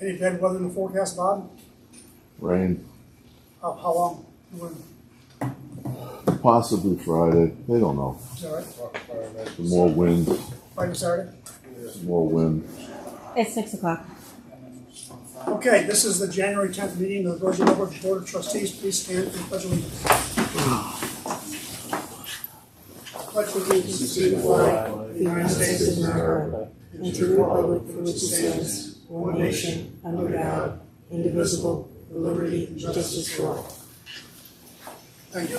Any bad weather in the forecast, Bob? Rain. How long? When? Possibly Friday. They don't know. Is that right? Some more wind. Friday, Saturday? Some more wind. It's 6 o'clock. Okay, this is the January 10th meeting of the Village of Rochfort Board of Trustees. Please stand for the pledge of allegiance. Pledge allegiance to the flag of the United States of America and to the republic for which it stands, one nation, under God, indivisible, with liberty and justice for all. Thank you.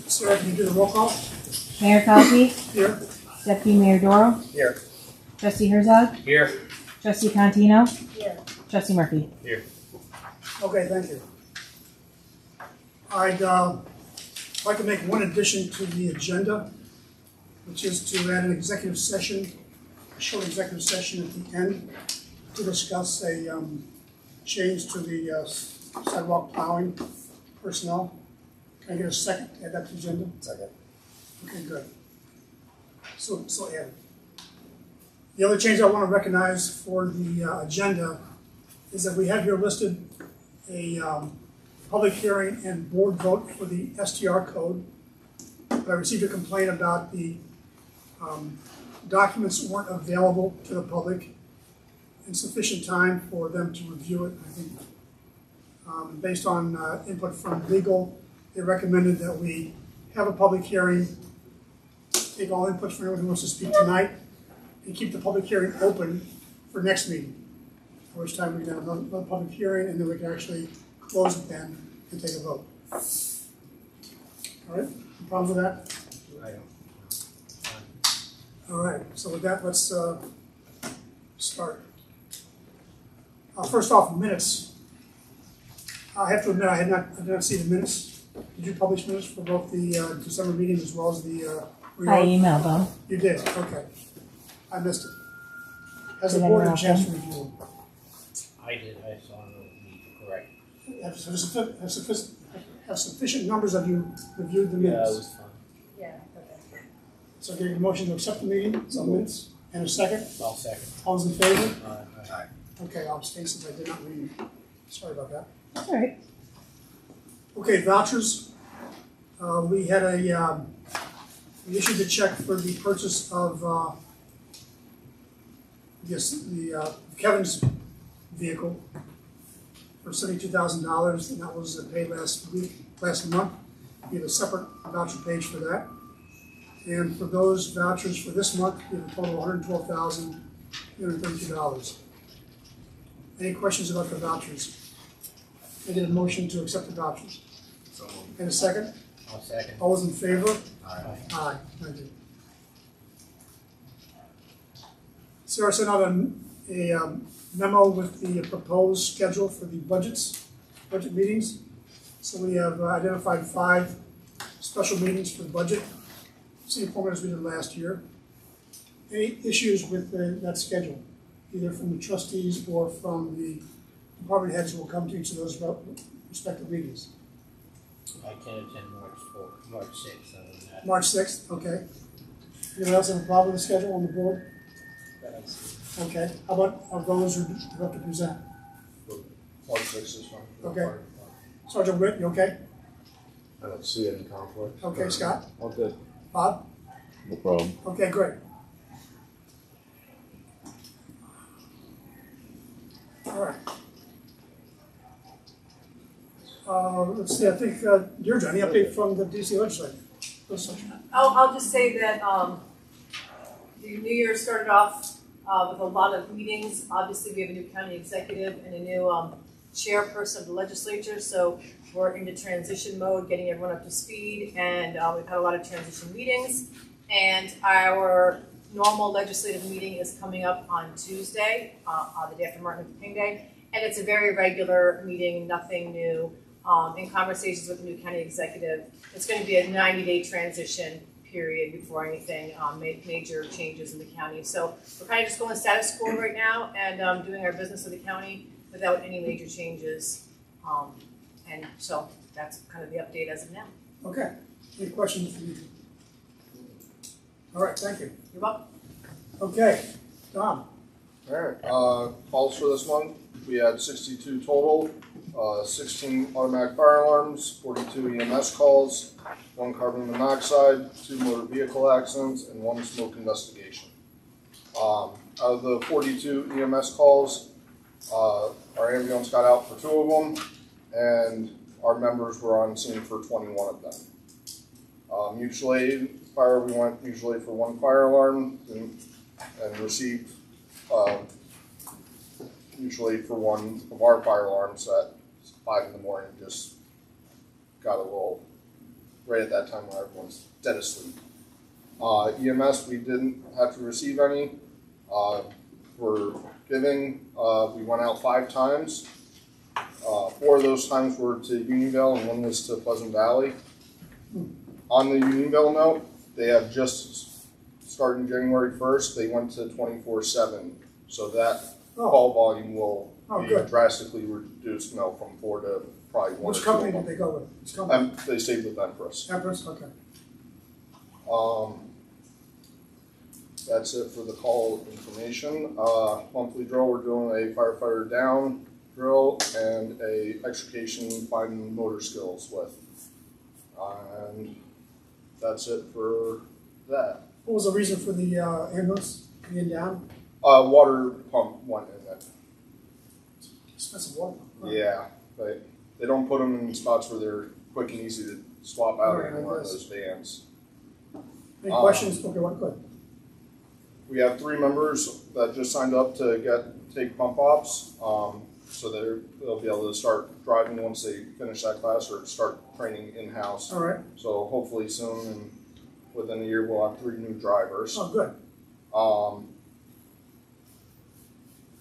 Sarah, can you do the roll call? Mayor Collopy, Here. Deputy Mayor Doro, Here. Trustee Herzog, Here. Trustee Contino, Here. Trustee Murphy. Here. Okay, thank you. I'd like to make one addition to the agenda, which is to add an executive session, a short executive session at the end to discuss a change to the sidewalk plowing personnel. Can I get a second to add that to the agenda? Second. Okay, good. So add. The other change I want to recognize for the agenda is that we have here listed a public hearing and board vote for the STR code. But I received a complaint about the documents weren't available to the public in sufficient time for them to review it. I think based on input from legal, they recommended that we have a public hearing, take all input from anyone who wants to speak tonight, and keep the public hearing open for next meeting, at which time we can have another public hearing, and then we can actually close it then and take a vote. All right, any problems with that? All right, so with that, let's start. First off, minutes. I have to admit, I did not see the minutes. Did you publish minutes for both the December meeting as well as the I emailed them. You did, okay. I missed it. Has the Did board anyone had a chance else? to review them? I did. I saw it. Correct. Have sufficient numbers of you reviewed the Yeah, it minutes? was fun. Yeah. So getting a motion to accept the meeting, some minutes, and a second? I'll second. All those in favor? Aye. Okay, I'll abstain since I did not read. Sorry about that. That's all right. Okay, vouchers. We had we issued a check for the purchase of, Kevin's vehicle for $72,000, and that was paid last month. We have a separate voucher page for that. And for those vouchers for this month, we have a total of $112,332. Any questions about the vouchers? I get a motion to accept the vouchers. And a second? I'll second. All those in favor? Aye. Aye, thank you. Sarah sent out a memo with the proposed schedule for the budget meetings. So we have identified 5 special meetings for the budget, same format as we did last year. Any issues with that schedule, either from the trustees or from the department heads who will come to each of those respective meetings? I can attend March 6th. Other than that. March 6th, okay. Anyone else have a problem with the schedule on the board? Okay, how about of those who have to present? March 6th is fine. Okay. Sergeant Witt, you okay? I don't see any conflict. Okay, Scott? All good. Bob? No problem. Okay, great. All right. Let's see, I think you're Johnny, update from the DC Legislature. I'll just say that the new year started off with a lot of meetings. Obviously, we have a new county executive and a new chairperson of the legislature, so we're into transition mode, getting everyone up to speed, and we've had a lot of transition meetings. And our normal legislative meeting is coming up on Tuesday, the day after Martin Luther King Day, and it's a very regular meeting, nothing new. In conversations with the new county executive, it's going to be a 90-day transition period before anything major changes in the county. So we're kind of just going status quo right now and doing our business with the county without any major changes. And so that's kind of the update as of now. Okay. Any questions from you? All right, thank you. You're welcome. Okay, Tom. Alright, calls for this month, we had 62 total, 16 automatic fire alarms, 42 EMS calls, 1 carbon monoxide, 2 motor vehicle accidents, and 1 smoke investigation. Out of the 42 EMS calls, our ambulance got out for 2 of them, and our members were on scene for 21 of them. Mutual aid fire, we went usually for 1 fire alarm and received mutual aid for 1 of our fire alarms at 5 in the morning. Just got a little right at that time when everyone's dead asleep. EMS, we didn't have to receive any. For giving, we went out 5 times. 4 of those times were to Unionville and 1 was to Pleasant Valley. On the Unionville note, they have just starting January 1st, they went to 24/7. So that call volume will be drastically reduced now from 4 to probably 1 or 2. Which company did they go with? Which company? They stayed with Empress. Empress, okay. That's it for the call information. Monthly drill, we're doing a firefighter down drill and a extrication finding motor skills with. And that's it for that. What was the reason for the ambulance being down? Water pump went in it. Expensive water pump. Huh? Yeah, but they don't put them in spots where they're quick and easy to swap out Right, anymore in I guess. those vans. Any questions? Okay, what good? We have 3 members that just signed up to take pump ops, so they'll be able to start driving once they finish that class or start training in-house. All right. So hopefully soon, and within a year, we'll have 3 new drivers. Oh, good.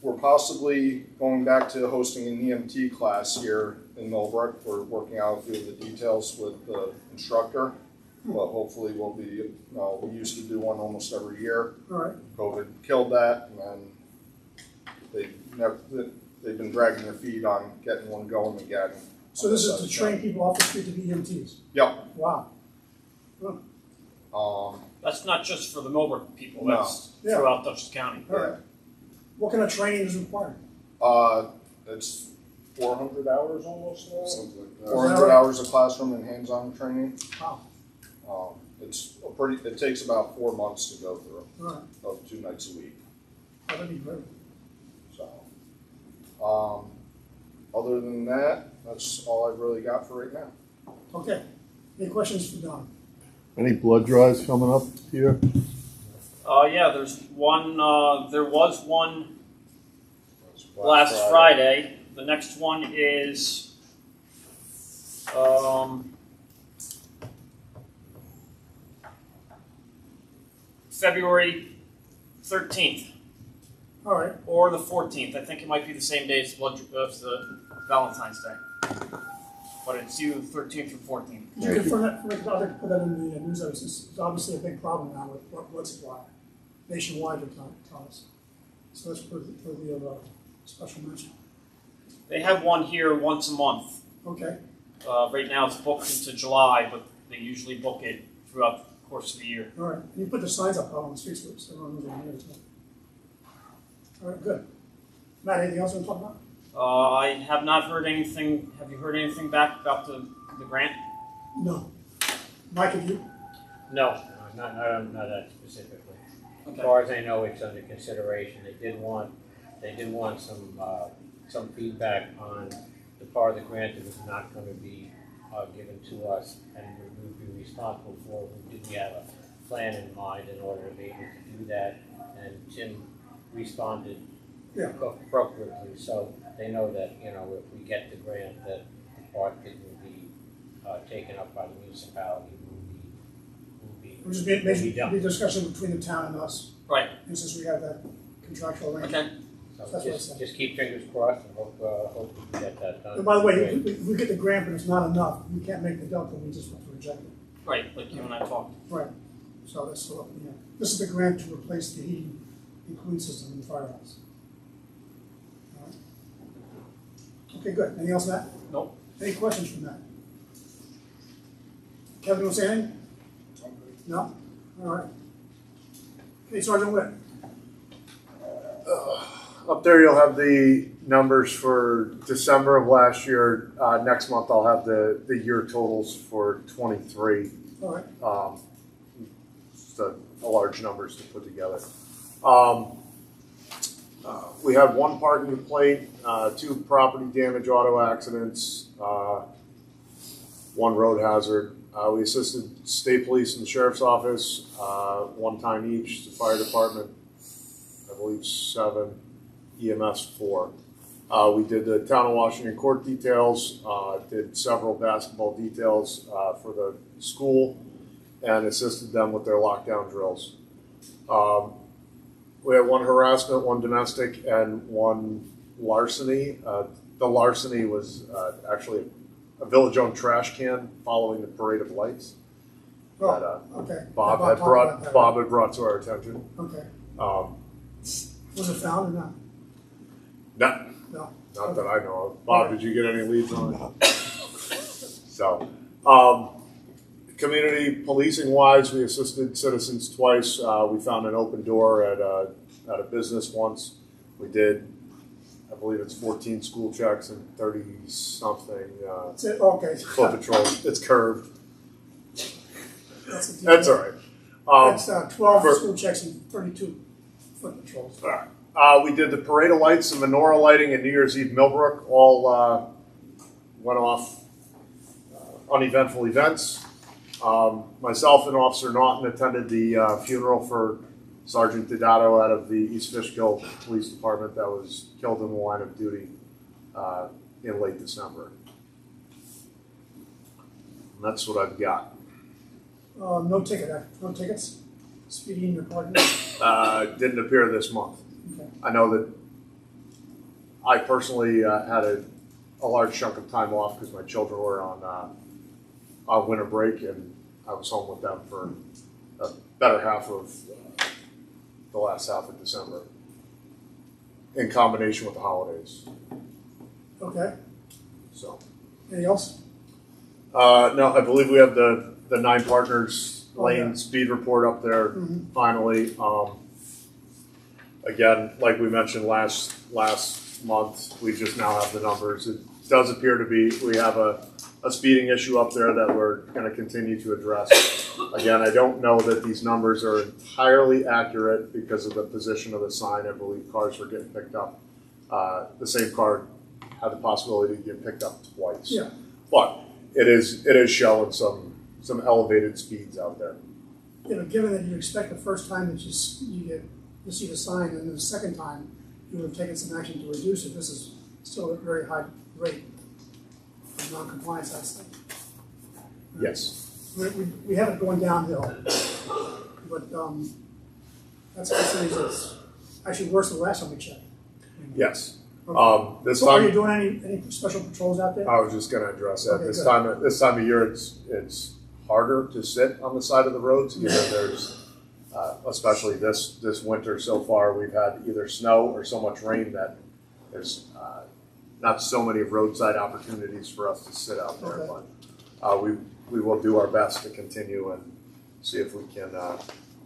We're possibly going back to hosting an EMT class here in Millbrook. We're working out a few of the details with the instructor, but hopefully we'll be, we used to do one almost every year. All right. COVID killed that, and then they've been dragging their feet on getting one going again. So this is to train people off the street to be EMTs? Yep. Wow. That's not just for the Millbrook people, No. that's Yeah. throughout Dutchess County. All right. What kind of training is required? It's 400 hours almost now. Something like that. 400 hours of classroom and hands-on training. Wow. It takes about 4 months to go through, All right. of 2 nights a week. Oh, that'd be great. So, other than that, that's all I've really got for right now. Okay. Any questions for Don? Any blood drives coming up here? Yeah, there's one, there was one last Friday. The next one is, February 13th. All right. Or the 14th. I think it might be the same day as the Valentine's Day. But it's either the 13th or 14th. Could you confirm that? I'd like to put that in the news. It's obviously a big problem now with blood supply nationwide, they're telling us. So that's for the special mention. They have one here once a month. Okay. Right now it's booked into July, but they usually book it throughout the course of the year. All right. And you put the signs up out on the streets so everyone knows what it is. All right, good. Matt, anything else you want to talk about? I have not heard anything. Have you heard anything back about the grant? No. Mike, have you? No, not that specifically. Okay. As far as I know, it's under consideration. They did want some feedback on the part of the grant that was not going to be given to us and we would be responsible for. We have a plan in mind in order to be able to do that, and Tim responded appropriately, so they know that, if we get the grant, that the part that will be taken up by the municipality will be done. Be a discussion between the town and us. Right. And since we have that contractual arrangement. Okay. So That's what I said. just keep fingers crossed and hope we can get that done. And by the way, if we get the grant, but it's not enough, we can't make the delta, we just have to reject it. Right, like you and I talked. Right. So that's still up in the air. This is the grant to replace the heating and cooling system in the firehouse. All right. Okay, good. Anything else, Matt? Nope. Any questions from that? Kevin, you want to say anything? No? All right. Okay, Sergeant Witt. up there you'll have the numbers for December of last year. Next month I'll have the year totals for 23. All right. Just a large numbers to put together. We had one parking complaint, 2 property damage auto accidents, 1 road hazard. We assisted state police and the sheriff's office, 1 time each, the fire department, I believe 7, EMS 4. We did the town of Washington court details, did several basketball details for the school, and assisted them with their lockdown drills. We had 1 harassment, 1 domestic, and 1 larceny. The larceny was actually a village-owned trash can following the parade of lights that Okay. Bob Yeah, had talked about that. brought to our attention. Okay. Was Was it found or not? No. not that I know of. Bob, did you get any leads on it? So, community policing wise, we assisted citizens twice. We found an open door at a business once. We did, I believe it's 14 school checks and 30 something That's it. Okay. foot patrols. It's curved. That's a deal. That's all right. That's 12 for- school checks and 32 foot patrols. All right. We did the parade of lights and menorah lighting and New Year's Eve Millbrook. All went off uneventful events. Myself and Officer Naughton attended the funeral for Sergeant Didato out of the East Fishkill Police Department that was killed in the line of duty in late December. And that's what I've got. No tickets? Speeding, recording? Didn't appear this month. Okay. I know that I personally had a large chunk of time off because my children were on winter break, and I was home with them for a better half of the last half of December, in combination with the holidays. Okay. So, Anything else? no, I believe we have the 9 partners lane yeah. speed report up there finally. Again, like we mentioned last month, we just now have the numbers. It does appear to be, we have a speeding issue up there that we're going to continue to address. Again, I don't know that these numbers are entirely accurate because of the position of the sign. I believe cars were getting picked up. The same car had the possibility to get picked up twice. Yeah. But it is showing some elevated speeds out there. You know, given that you expect the first time that you see the sign, and then the second time you would have taken some action to reduce it, this is still a very high rate of non-compliance, I think. Yes. We have it going downhill, but that's actually worse than the last time we checked. Yes. Okay. This So are time, you doing any special patrols out there? I was just going to address that. Okay, This good. time of year, it's harder to sit on the side of the roads. You know, there's especially this winter so far, we've had either snow or so much rain that there's not so many roadside opportunities for us to sit out there. Okay. But we will do our best to continue and see if we can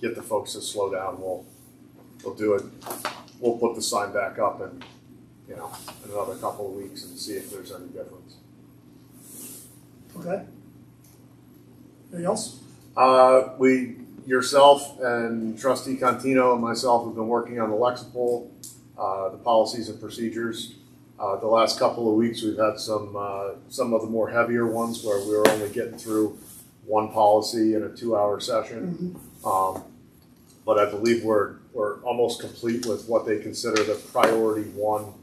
get the folks to slow down. We'll do it. We'll put the sign back up in another couple of weeks and see if there's any difference. Okay. Anything else? Yourself and Trustee Contino and myself have been working on the Lexipol, the policies and procedures. The last couple of weeks, we've had some of the more heavier ones where we were only getting through one policy in a 2-hour session. But I believe we're almost complete with what they consider the priority 1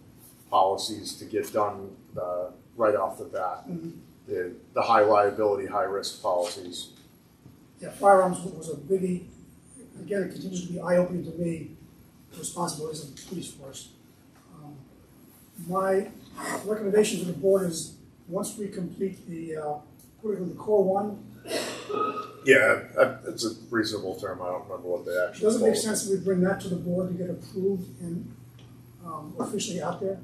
policies to get done right off the bat. The high liability, high risk policies. Yeah, firearms was a biggie. Again, it continues to be eye-opening to me, the responsibilities of the police force. My recommendation to the board is once we complete the core 1, Yeah, it's a reasonable term. I don't remember what they actually does it call make sense that we bring that to the board to get approved and officially out there?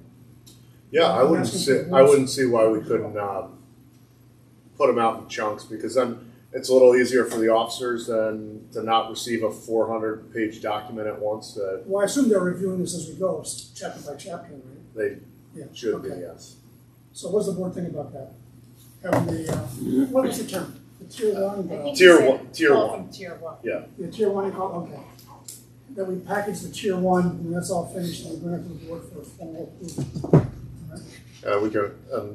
Yeah, I I'm wouldn't asking see. for I wouldn't see why we couldn't put them out in chunks, because then it's a little easier for the officers than to not receive a 400-page document at once that Well, I assume they're reviewing this as we go, chapter by chapter, right? they Yeah. should be, Okay. yes. So what does the board think about that? Having the, what was the term? The tier one? I think Tier you said one- tier call one. from tier one. The tier one, okay. That we package the tier one, and that's all finished, and we bring it to the board for a formal approval.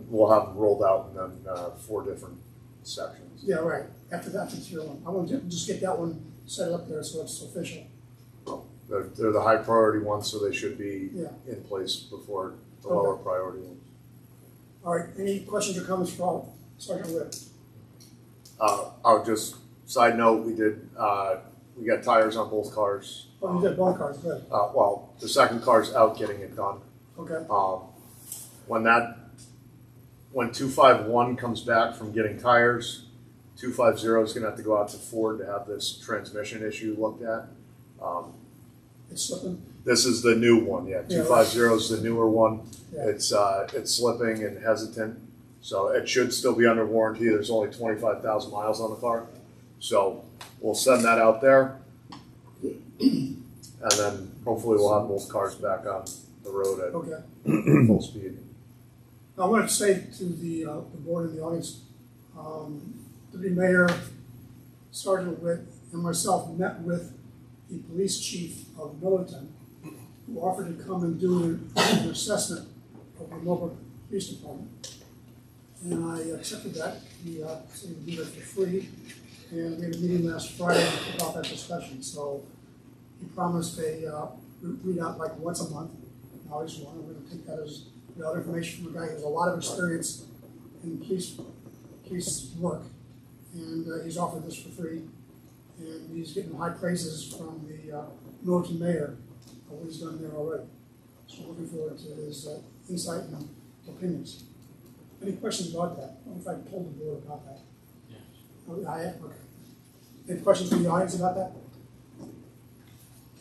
We'll have them rolled out in then 4 different sections. Yeah, right, after that, the tier one. I want to just get that one set up there so it's official. They're the high priority ones, so they should be Yeah. in place before the Okay. lower priority ones. All right, any questions or comments for Sergeant Witt? I'll just, side note, we got tires on both cars. Oh, you did both cars, good, Well, the second car's out getting it done. okay, When 251 comes back from getting tires, 250 is gonna have to go out to Ford to have this transmission issue looked at. it's slipping, This is the new one, yeah. Yeah, 250 is the newer one. Yeah. It's slipping and hesitant, so it should still be under warranty. There's only 25,000 miles on the car, so we'll send that out there, and then hopefully we'll have both cars back on the road at okay. full speed. I want to say to the board and the audience, the Mayor, Sergeant Witt, and myself met with the police chief of Millerton, who offered to come and do an assessment of the Millbrook Police Department. And I accepted that. He said he would do that for free. And we had a meeting last Friday about that discussion. So he promised a readout like once a month. Now he's one. We're going to take that as other information from a guy who has a lot of experience in police work. And he's offered this for free. And he's getting high praises from the Millerton mayor for what he's done there already. So looking forward to his insight and opinions. Any questions about that? I don't know if I told the board about that. Yes. Oh, I have, okay. Any questions from the audience about that?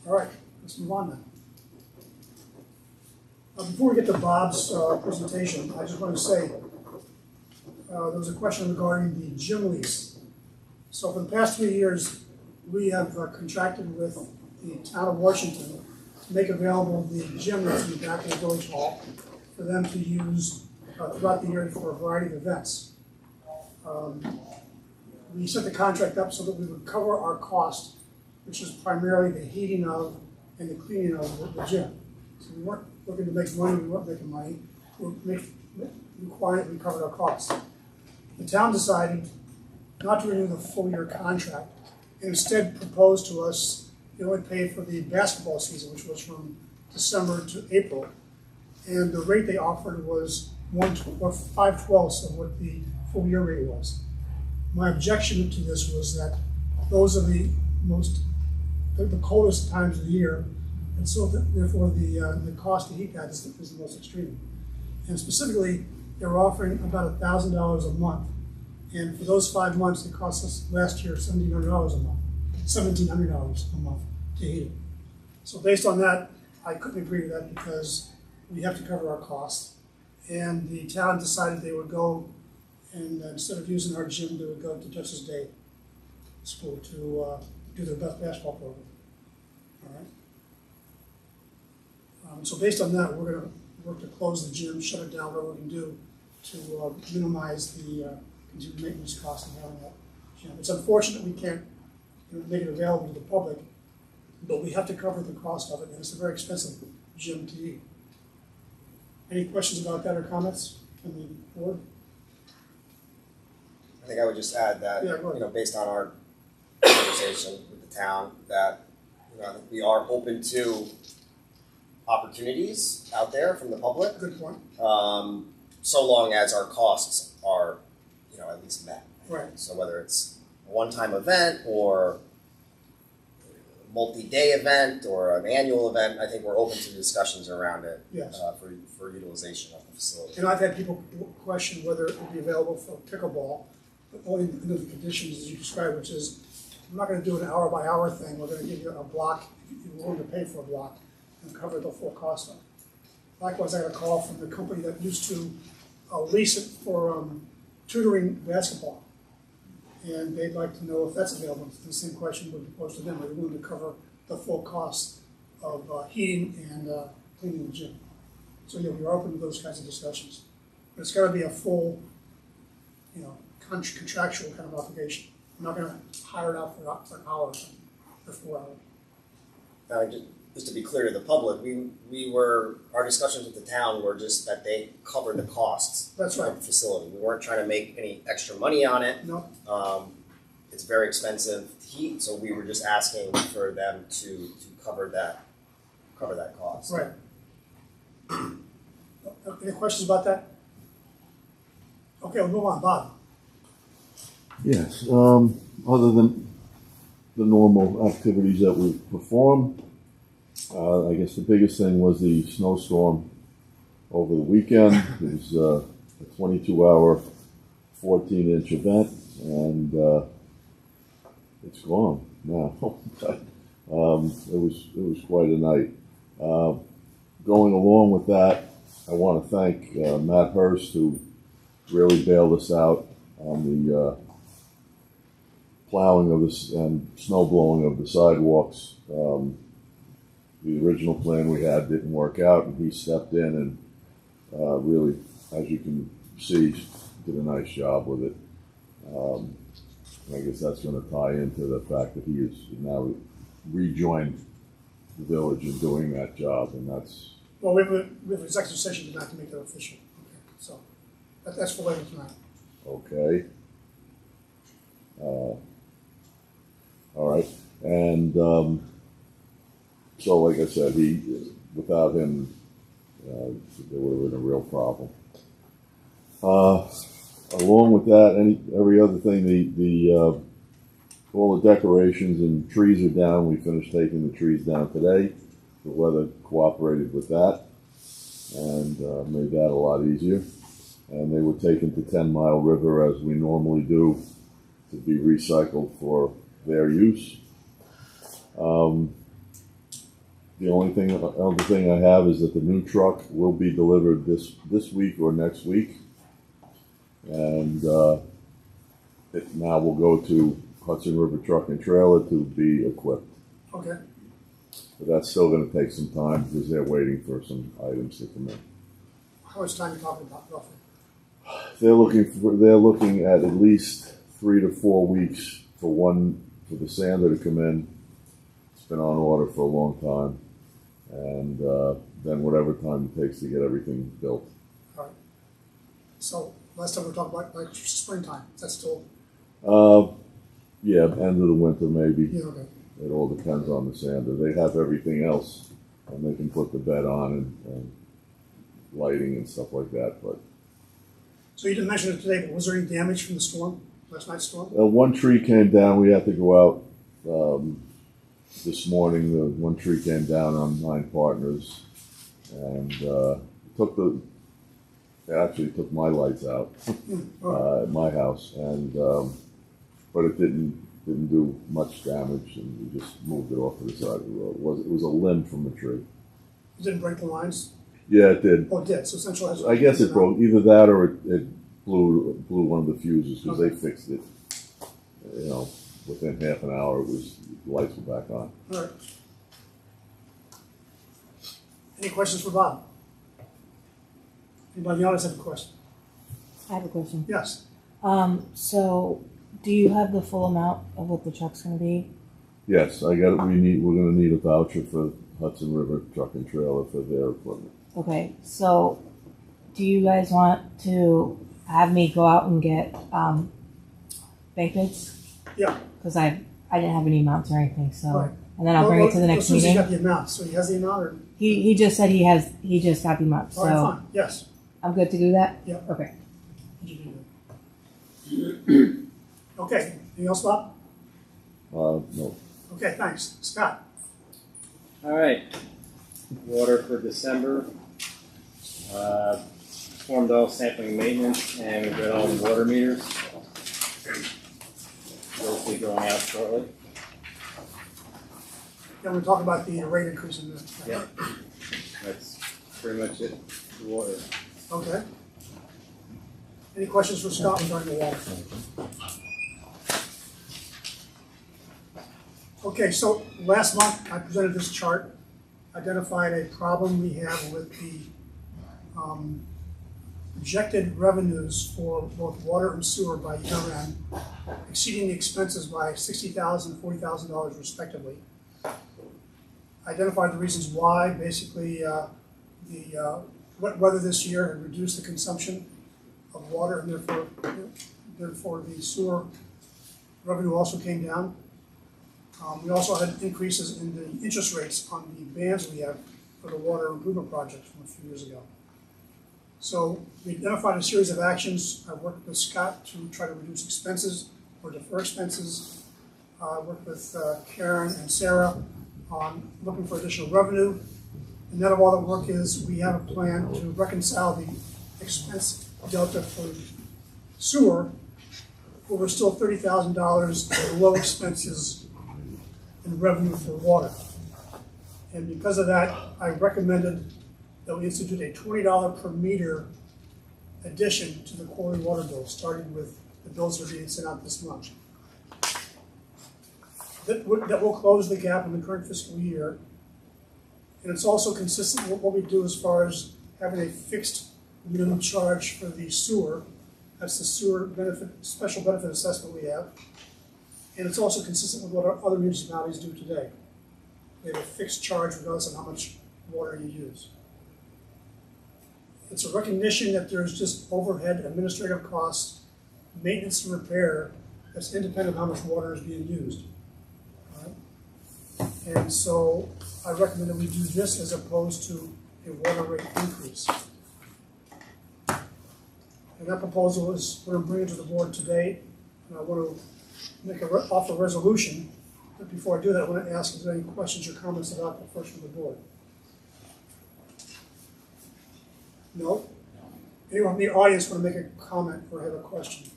All right, let's move on then. Before we get to Bob's presentation, I just want to say there was a question regarding the gym lease. So for the past 3 years, we have contracted with the town of Washington to make available the gym that's in the back of the village hall for them to use throughout the year for a variety of events. We set the contract up so that we would cover our cost, which is primarily the heating of and the cleaning of the gym. So we weren't looking to make money, we weren't making money, we required we covered our costs. The town decided not to renew the full year contract and instead proposed to us they only pay for the basketball season, which was from December to April. And the rate they offered was 5/12 of what the full year rate was. My objection to this was that those are the coldest times of the year, and so therefore the cost to heat that is the most extreme. And specifically, they were offering about $1,000 a month, and for those 5 months, it cost us last year $1,700 a month, $1,700 a month to heat it. So based on that, I couldn't agree to that because we have to cover our costs. And the town decided they would go, and instead of using our gym, they would go to Justice Day School to do their best basketball program. All right. So based on that, we're going to work to close the gym, shut it down, whatever we can do to minimize the continued maintenance costs of having that gym. It's unfortunate we can't make it available to the public, but we have to cover the cost of it, and it's a very expensive gym to use. Any questions about that or comments from the board? I think I would just add that, Yeah, go ahead. based on our conversation with the town, that I think we are open to opportunities out there from the public, Good point. so long as our costs are, at least met. Right. So whether it's a one-time event or a multi-day event or an annual event, I think we're open to discussions around it. Yes. For utilization of the facility. And I've had people question whether it would be available for pickleball, but only under the conditions as you described, which is we're not going to do an hour by hour thing. We're going to give you a block if you're willing to pay for a block and cover the full cost of it. Likewise, I got a call from the company that used to lease it for tutoring basketball. and they'd like to know if that's available. The same question would be posed to them. Are you willing to cover the full cost of heating and cleaning the gym? So yeah, we're open to those kinds of discussions. But it's got to be a full, contractual kind of obligation. We're not going to hire it out for an hour or 4 hours. Just to be clear to the public, our discussions with the town were just that they covered the costs That's right. of the facility. We weren't trying to make any extra money on it. No. It's very expensive to heat, so we were just asking for them to cover that cost. Right. Any questions about that? Okay, we'll move on. Bob. Yes, other than the normal activities that we perform, I guess the biggest thing was the snowstorm over the weekend. It was a 22-hour, 14-inch event, and it's gone now. It was quite a night. Going along with that, I want to thank Matt Hurst, who really bailed us out on the plowing of this and snow blowing of the sidewalks. The original plan we had didn't work out, and he stepped in and really, as you can see, did a nice job with it. I guess that's going to tie into the fact that he has now rejoined the village in doing that job, and that's. Well, we have an executive session tonight to make that official. Okay, so that's for later tonight. Okay. All right, and so like I said, without him, there would have been a real problem. Along with that, every other thing, all the decorations and trees are down. We finished taking the trees down today. The weather cooperated with that and made that a lot easier. And they were taken to 10 Mile River as we normally do to be recycled for their use. The other thing I have is that the new truck will be delivered this week or next week. And it now will go to Hudson River Truck and Trailer to be equipped. Okay. But that's still going to take some time because they're waiting for some items to come in. How much time are you talking about, roughly? They're looking at least 3 to 4 weeks for the sander to come in. It's been on order for a long time, and then whatever time it takes to get everything built. All right. So last time we talked about like springtime. Is that still? Yeah, end of the winter maybe. Yeah. Okay. It all depends on the sander. They have everything else, and they can put the bed on and lighting and stuff like that. But So you didn't mention it today, but was there any damage from the storm, last night's storm? one tree came down. We had to go out this morning. One tree came down on 9 Partners, and it actually took my lights out at my house, and but it didn't do much damage, and we just moved it off to the side of the road. It was a limb from the tree. It didn't break the lines? Yeah, it did. Oh, it did. So Central has. I guess it broke either that or it blew one of the fuses because they fixed it. Within half an hour, the lights were back on. All right. Any questions for Bob? Anybody in the audience have a question? I have a question. Yes. So do you have the full amount of what the truck's gonna be? Yes, I got it. We're going to need a voucher for Hudson River Truck and Trailer for their equipment. Okay, so do you guys want to have me go out and get bank bids? Yeah. Because I didn't have any amounts or anything, so Right. and then I'll bring it to the next As soon as he meeting. got the amount, so he has the amount, or? He just said he just got the amount, All right, so fine. Yes. I'm good to do that? Yeah. Okay. Did you do that? Okay. Anything else, Bob? No. Okay, thanks. Scott? All right, water for December. Performed all sampling maintenance and we've got all the water meters. Those will be going out shortly. Yeah, we're talking about the rate increase in the. Yep. That's pretty much it for water. Okay. Any questions for Scott regarding the water? Okay, so last month I presented this chart, identified a problem we have with the projected revenues for both water and sewer by year end, exceeding the expenses by $60,000 and $40,000 respectively. Identified the reasons why. Basically, the wet weather this year had reduced the consumption of water, and therefore the sewer revenue also came down. We also had increases in the interest rates on the bans we have for the water improvement projects from a few years ago. So we identified a series of actions. I worked with Scott to try to reduce expenses or defer expenses. I worked with Karen and Sarah on looking for additional revenue. The net of all that work is we have a plan to reconcile the expense delta for sewer, but we're still $30,000 below expenses in revenue for water. And because of that, I recommended that we institute a $20 per meter addition to the quarterly water bill, starting with the bills that are being sent out this month. That will close the gap in the current fiscal year. And it's also consistent with what we do as far as having a fixed minimum charge for the sewer. That's the sewer benefit, special benefit assessment we have. And it's also consistent with what our other municipalities do today. They have a fixed charge regardless of how much water you use. It's a recognition that there's just overhead administrative costs, maintenance and repair that's independent of how much water is being used. All right? And so I recommend that we do this as opposed to a water rate increase. And that proposal is what I'm bringing to the board today. And I want to make offer a resolution. But before I do that, I want to ask if there are any questions or comments about the first from the board. No? Anyone in the audience want to make a comment or have a question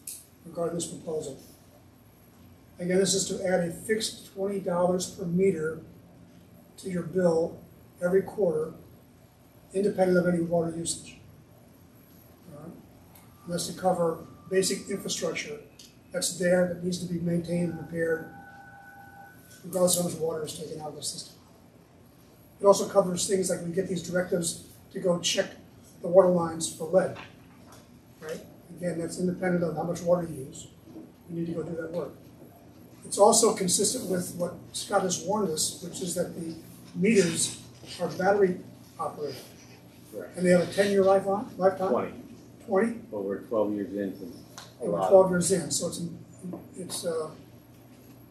regarding this proposal? Again, this is to add a fixed $20 per meter to your bill every quarter, independent of any water usage. All right? And that's to cover basic infrastructure that's there that needs to be maintained and repaired, regardless of how much water is taken out of the system. It also covers things like we get these directives to go check the water lines for lead, right? Again, that's independent of how much water you use. We need to go do that work. It's also consistent with what Scott has warned us, which is that the meters are battery operated. Correct. And they have a 10-year lifetime? 20. 20? But we're 12 years in since And we're 12 years in, so it's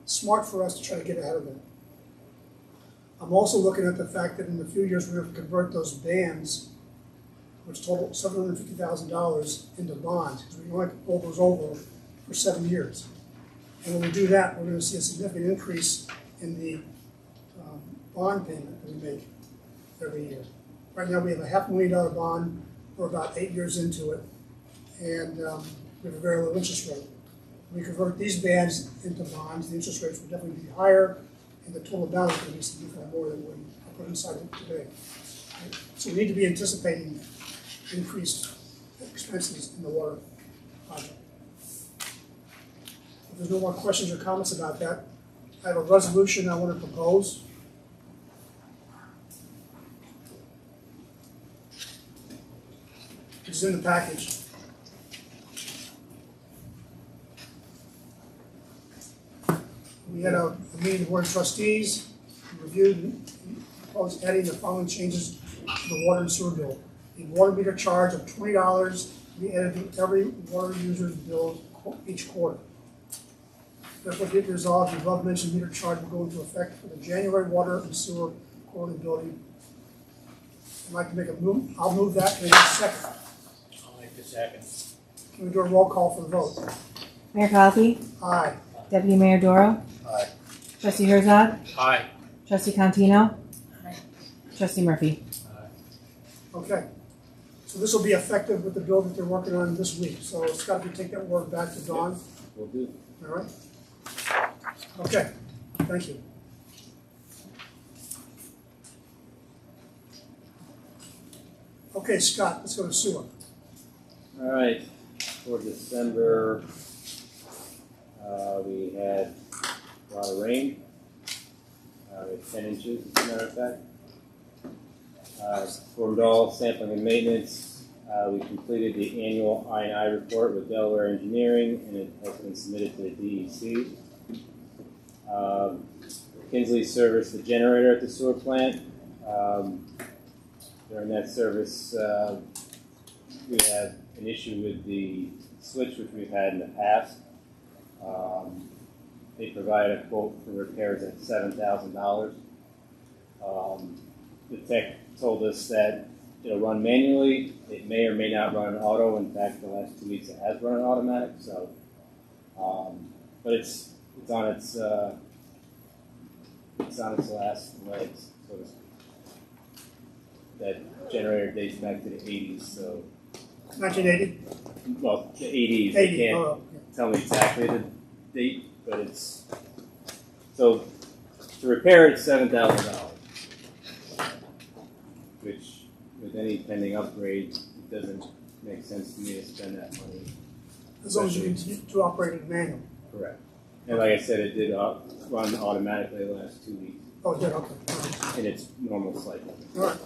smart for us to try to get ahead of it. I'm also looking at the fact that in a few years we're going to convert those bans, which total $750,000, into bonds, because we only hold those over for 7 years. And when we do that, we're going to see a significant increase in the bond payment that we make every year. Right now we have a $500,000 bond. We're about 8 years into it, and we have a very low interest rate. When we convert these bands into bonds, the interest rates will definitely be higher, and the total balance is going to be significantly more than what we put inside it today. Right? So we need to be anticipating increased expenses in the water project. If there's no more questions or comments about that, I have a resolution I want to propose. It's in the package. We had a meeting of the Board of Trustees, reviewed and proposed adding the following changes to the water and sewer bill. A water meter charge of $20 to be added to every water user's bill each quarter. Therefore, be it resolved, the above mentioned meter charge will go into effect for the January water and sewer quarterly billing. I'd like to make a move. I'll move that in a second. I'll make the second. Can we do a roll call for the vote? Mayor Collopy, Aye. Deputy Mayor Doro, Aye. Trustee Herzog, Aye. Trustee Contino, Trustee Murphy. Okay. So this will be effective with the bill that they're working on this week. So Scott, if you take that word back to Dawn. We'll do. All right. Okay. Thank you. Okay, Scott, let's go to sewer. All right. For December, we had a lot of rain. It's 10 inches, as a matter of fact. Performed all sampling and maintenance. We completed the annual I&I report with Delaware Engineering, and it has been submitted to the DEC. Kinsley serviced the generator at the sewer plant. During that service, we had an issue with the switch, which we've had in the past. They provided a quote for repairs at $7,000. The tech told us that it'll run manually. It may or may not run an auto. In fact, the last 2 weeks it has run an automatic. So, but it's on its last legs, so to speak. That generator dates back to the 80s. So, 1980? well, the 80s. 80, They can't tell me exactly the date, but it's so to repair it's $7,000. Which, with any pending upgrade, it doesn't make sense to me to spend that money. As long as you continue to operate it manual. Correct. And like I said, it did run automatically the last 2 weeks Oh, it did, okay. in its normal cycle. All right.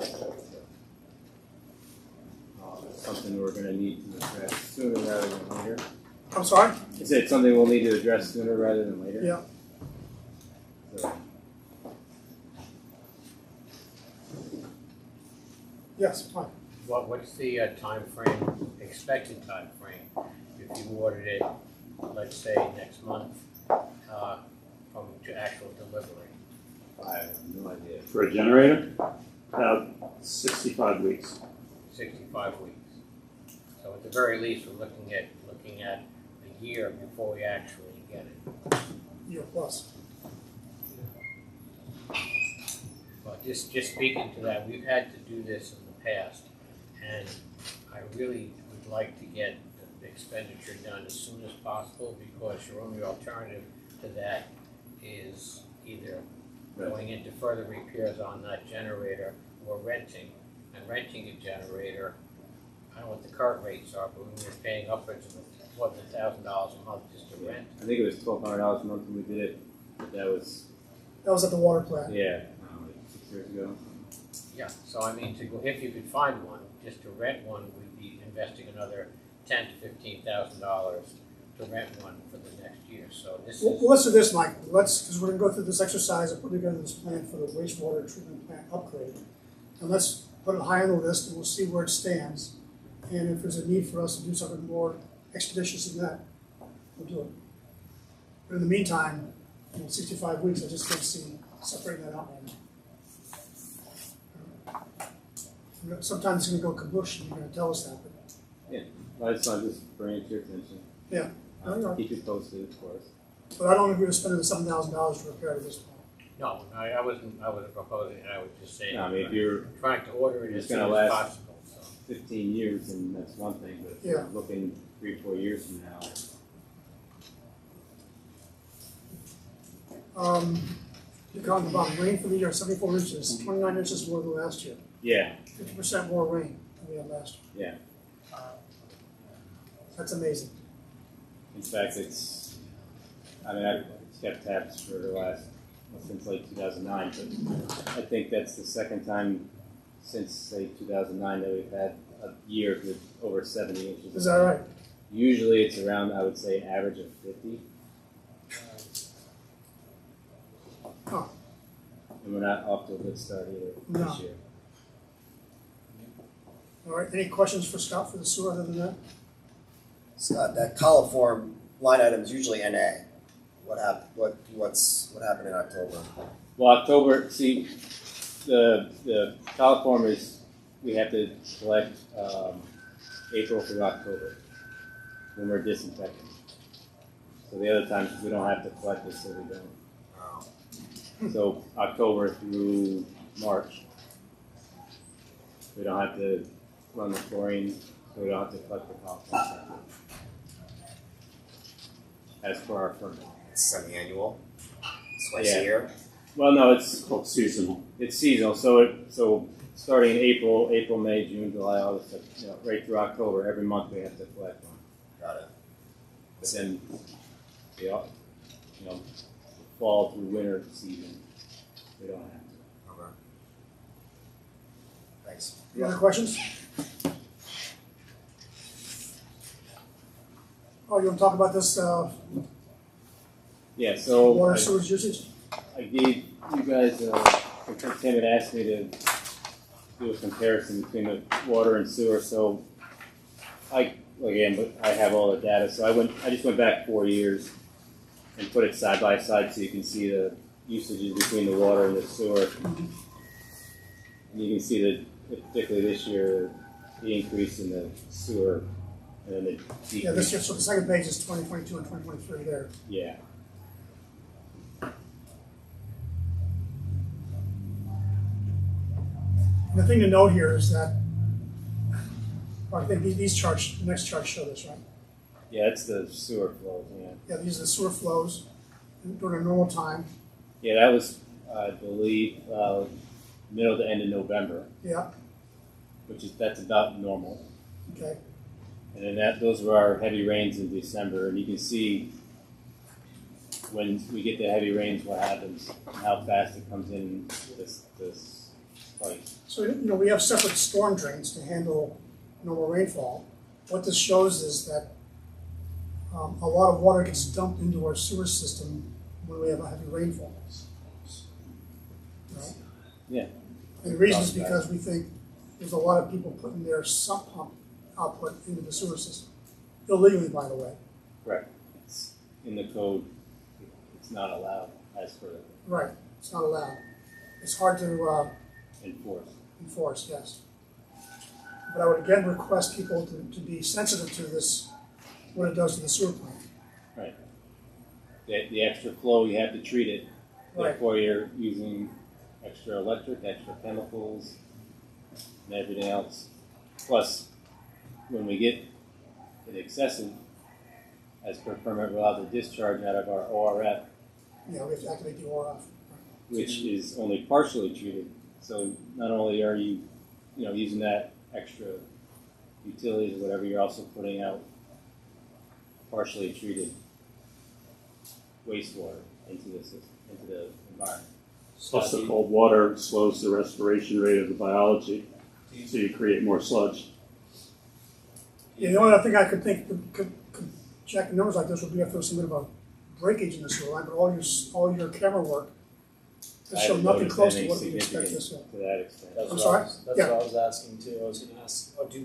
It's something we're going to need to address sooner rather than later. I'm sorry? Is it something we'll need to address sooner rather than later? Yeah. So, Yes, fine. What's the expected time frame, if you ordered it, let's say next month, from to actual delivery? I have no idea. For a generator, about 65 weeks. 65 weeks. So at the very least, we're looking at a year before we actually get it. Year plus. But just speaking to that, we've had to do this in the past, and I really would like to get the expenditure done as soon as possible, because your only alternative to that is either going into further repairs on that generator or renting. And renting a generator, I don't know what the current rates are, but we were paying upwards of more than $1,000 a month just to rent. I think it was $1,200 a month when we did it, but that was, That was at the water plant. yeah, I don't know, like 6 years ago. Yeah, so I mean, if you could find one, just to rent one, we'd be investing another $10,000 to $15,000 to rent one for the next year. So this Well, is, let's do this, Mike. Because we're going to go through this exercise of putting together this plan for the wastewater treatment plant upgrade. And let's put it high on the list, and we'll see where it stands. And if there's a need for us to do something more expeditious than that, we'll do it. But in the meantime, 65 weeks, I just can't see separating that out right now. Sometimes it's going to go kabush, and you're going to tell us that. But Well, it's not just bring it to your attention. yeah, I don't know. Keep it posted, of course. But I don't agree with spending the $7,000 to repair it this point. no, I wasn't proposing it, I was just saying. No, I mean, if you're trying to order it It's as soon gonna as last- possible, so. 15 years, and that's one thing, but if Yeah. you're looking 3 or 4 years from now, You're talking about rain for the year, 74 inches, 29 inches more than last year. yeah, 50% more rain than we had last year. yeah. That's amazing. In fact, I've kept tabs for the since like 2009, but I think that's the second time since, say, 2009 that we've had a year with over 70 inches. Is that right? Usually it's around, I would say, average of 50. Huh. And we're not off to a good start either No. this year. All right, any questions for Scott for the sewer other than that? Scott, that coliform line item is usually NA. What happened in October? Well, October, see, the coliform is, we have to collect April through October when we're disinfecting. So the other times we don't have to collect this, so we don't. So October through March, we don't have to run the chlorine, so we don't have to collect the coliform. As per our permit. It's semi-annual. It's twice Yeah. a year. Well, no, it's Called seasonal. It's seasonal, so starting in April, May, June, July, August, right through October, every month we have to collect one. Got it. But then, fall through winter season, We don't have to. Okay. Thanks. Any other questions? Oh, you want to talk about this Yeah, so water sewage usage? I gave you guys, Tim had asked me to do a comparison between the water and sewer, so I have all the data, so I just went back 4 years and put it side by side so you can see the usages between the water and the sewer. And you can see that particularly this year, the increase in the sewer and then the decrease. Yeah, this year, so the second page is 2022 and 2023 there. Yeah. And the thing to note here is that, I think these charts, the next chart show this, right? Yeah, it's the sewer flows, yeah. Yeah, these are the sewer flows during a normal time. Yeah, that was, I believe, middle to end of November, Yeah, that's about normal. okay. And then those were our heavy rains in December, and you can see when we get the heavy rains, what happens, and how fast it comes in this spike. So, we have separate storm drains to handle normal rainfall. What this shows is that a lot of water gets dumped into our sewer system when we have a heavy rainfall. Right? Yeah. And the reason is because we think there's a lot of people putting their sump pump output into the sewer system. Illegally, by the way. Correct. It's in the code. It's not allowed as per Right, it's not allowed. It's hard to enforce. Yes. But I would again request people to be sensitive to this, what it does to the sewer plant. Right. The extra flow, you have to treat it. Right. Therefore, you're using extra electric, extra chemicals, and everything else. Plus, when we get it excessive, as per permit, we're allowed to discharge out of our ORF, Yeah, we have to activate the ORF. which is only partially treated. So not only are you, using that extra utilities or whatever, you're also putting out partially treated wastewater into the system, into the environment. Plus the cold water slows the respiration rate of the biology, so you create more sludge. Yeah, the only other thing I could think could check the numbers like this would be if there was some kind of a breakage in the sewer line, but all your camera work has shown nothing close to what we expect this to. To that extent. I'm sorry? That's Yeah. what I was asking too. I was going to ask, do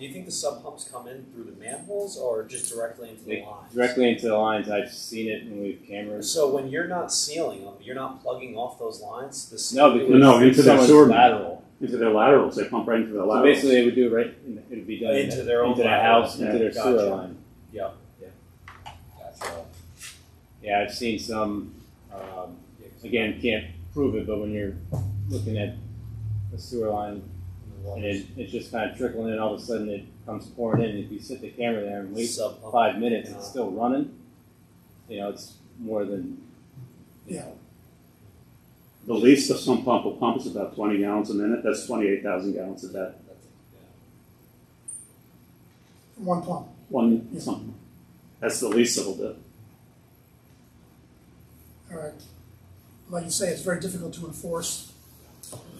you think the sub pumps come in through the manholes or just directly into the lines? Directly into the lines. I've seen it when we've cameras. So when you're not sealing them, you're not plugging off those lines? No, because into their someone's sewer lateral. Into their laterals, they pump right into their So laterals. basically, they would do it right. It would be done Into their own into their lateral. house, into Yeah. their sewer Gotcha. line. Yeah. Gotcha. Yeah, I've seen some. Again, can't prove it, but when you're looking at a sewer line and it's just kind of trickling in, all of a sudden it comes pouring in. If you sit the camera there and wait Sub pump. 5 minutes, it's still running. It's more than. Yeah. The least a sump pump will pump is about 20 gallons a minute. That's 28,000 gallons a day. One pump. One Yeah. sump pump. That's the least it'll do. All right. Like you say, it's very difficult to enforce.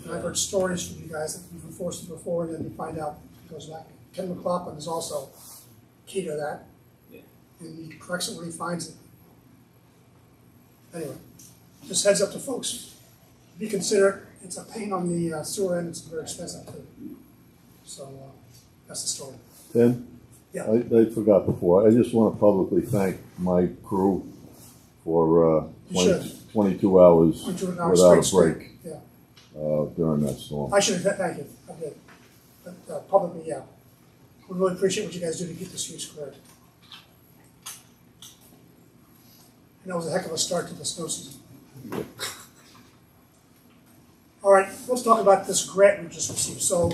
And I've heard stories from you guys that you've enforced it before, and then you find out it goes back. Ken McLaughlin is also key to that. Yeah. And he corrects it when he finds it. Anyway, just heads up to folks. Be considerate. It's a pain on the sewer end. It's very expensive too. So that's the story. Tim? Yeah. I forgot before. I just want to publicly thank my crew for You should. 22 hours 22 hours without a straight, break Yeah. during that storm. I should have thank you. I did. But publicly, yeah. We really appreciate what you guys do to keep the streets cleared. And that was a heck of a start to the snow season. All right, let's talk about this grant we just received. So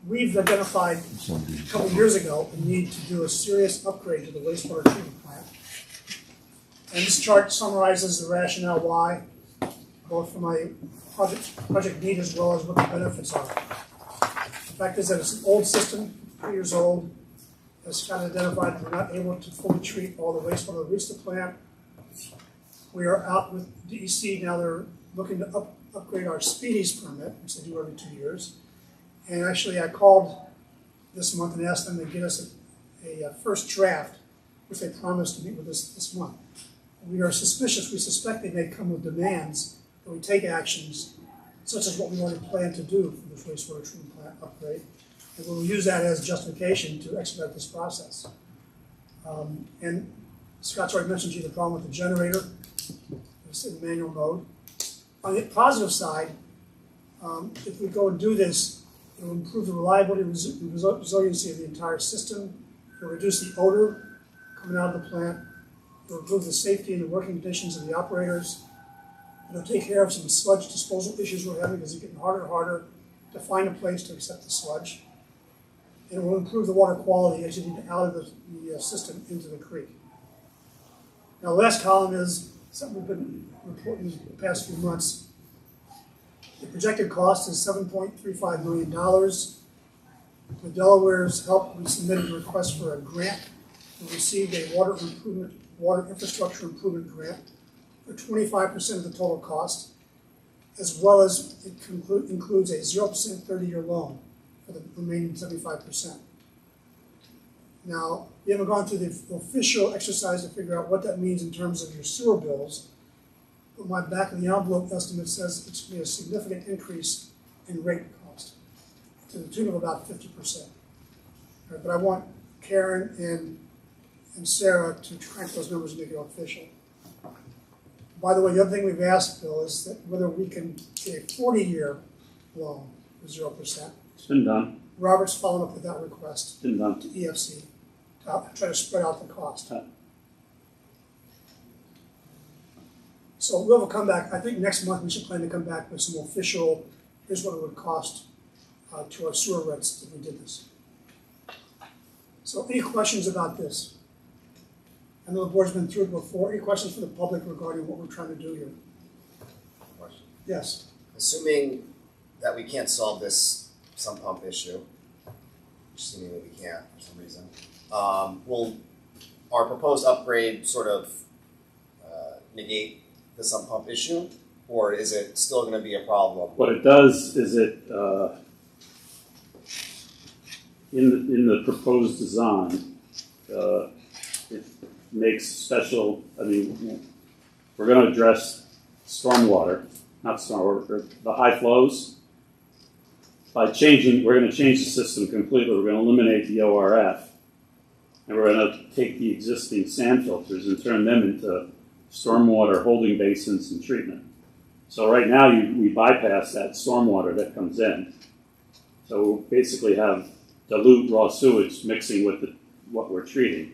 we've identified a couple of years ago the need to do a serious upgrade to the wastewater treatment plant. And this chart summarizes the rationale why, both from a project need as well as what the benefits are. The fact is that it's an old system, 3 years old. As Scott identified, we're not able to fully treat all the wastewater that reaches the plant. We are out with DEC now. They're looking to upgrade our speedies permit, which they do every 2 years. And actually, I called this month and asked them to get us a first draft, which they promised to meet with us this month. We are suspicious, we suspect they may come with demands that we take actions, such as what we already plan to do for the wastewater treatment plant upgrade. And we'll use that as justification to expedite this process. And Scott's already mentioned to you the problem with the generator. It's in manual mode. On the positive side, if we go and do this, it will improve the reliability and resiliency of the entire system. It will reduce the odor coming out of the plant. It will improve the safety and the working conditions of the operators. It will take care of some sludge disposal issues we're having because it's getting harder and harder to find a place to accept the sludge. And it will improve the water quality as you need out of the system into the creek. Now, the last column is something we've been reporting the past few months. The projected cost is $7.35 million. With Delaware's help, we submitted a request for a grant. We received a water infrastructure improvement grant for 25% of the total cost, as well as it includes a 0% 30-year loan for the remaining 75%. Now, we haven't gone through the official exercise to figure out what that means in terms of your sewer bills, but my back of the envelope estimate says it's going to be a significant increase in rate cost to the tune of about 50%. Right, but I want Karen and Sarah to crank those numbers and make it official. By the way, the other thing we've asked, Bill, is that whether we can get a 40-year loan with 0%. It's been done. Robert's following up with that request It's been done. to EFC to try to spread out the cost. So we'll have a comeback. I think next month we should plan to come back with some official, here's what it would cost to our sewer rates if we did this. So any questions about this? I know the board's been through it before. Any questions from the public regarding what we're trying to do here? Question. Yes. Assuming that we can't solve this sump pump issue, which seemingly we can't for some reason, will our proposed upgrade sort of negate the sump pump issue, or is it still going to be a problem? What it does is in the proposed design, it makes special, I mean, we're going to address stormwater, not stormwater, the high flows. By changing, we're going to change the system completely. We're going to eliminate the ORF, and we're going to take the existing sand filters and turn them into stormwater holding basins and treatment. So right now we bypass that stormwater that comes in. So we'll basically have dilute raw sewage mixing with what we're treating.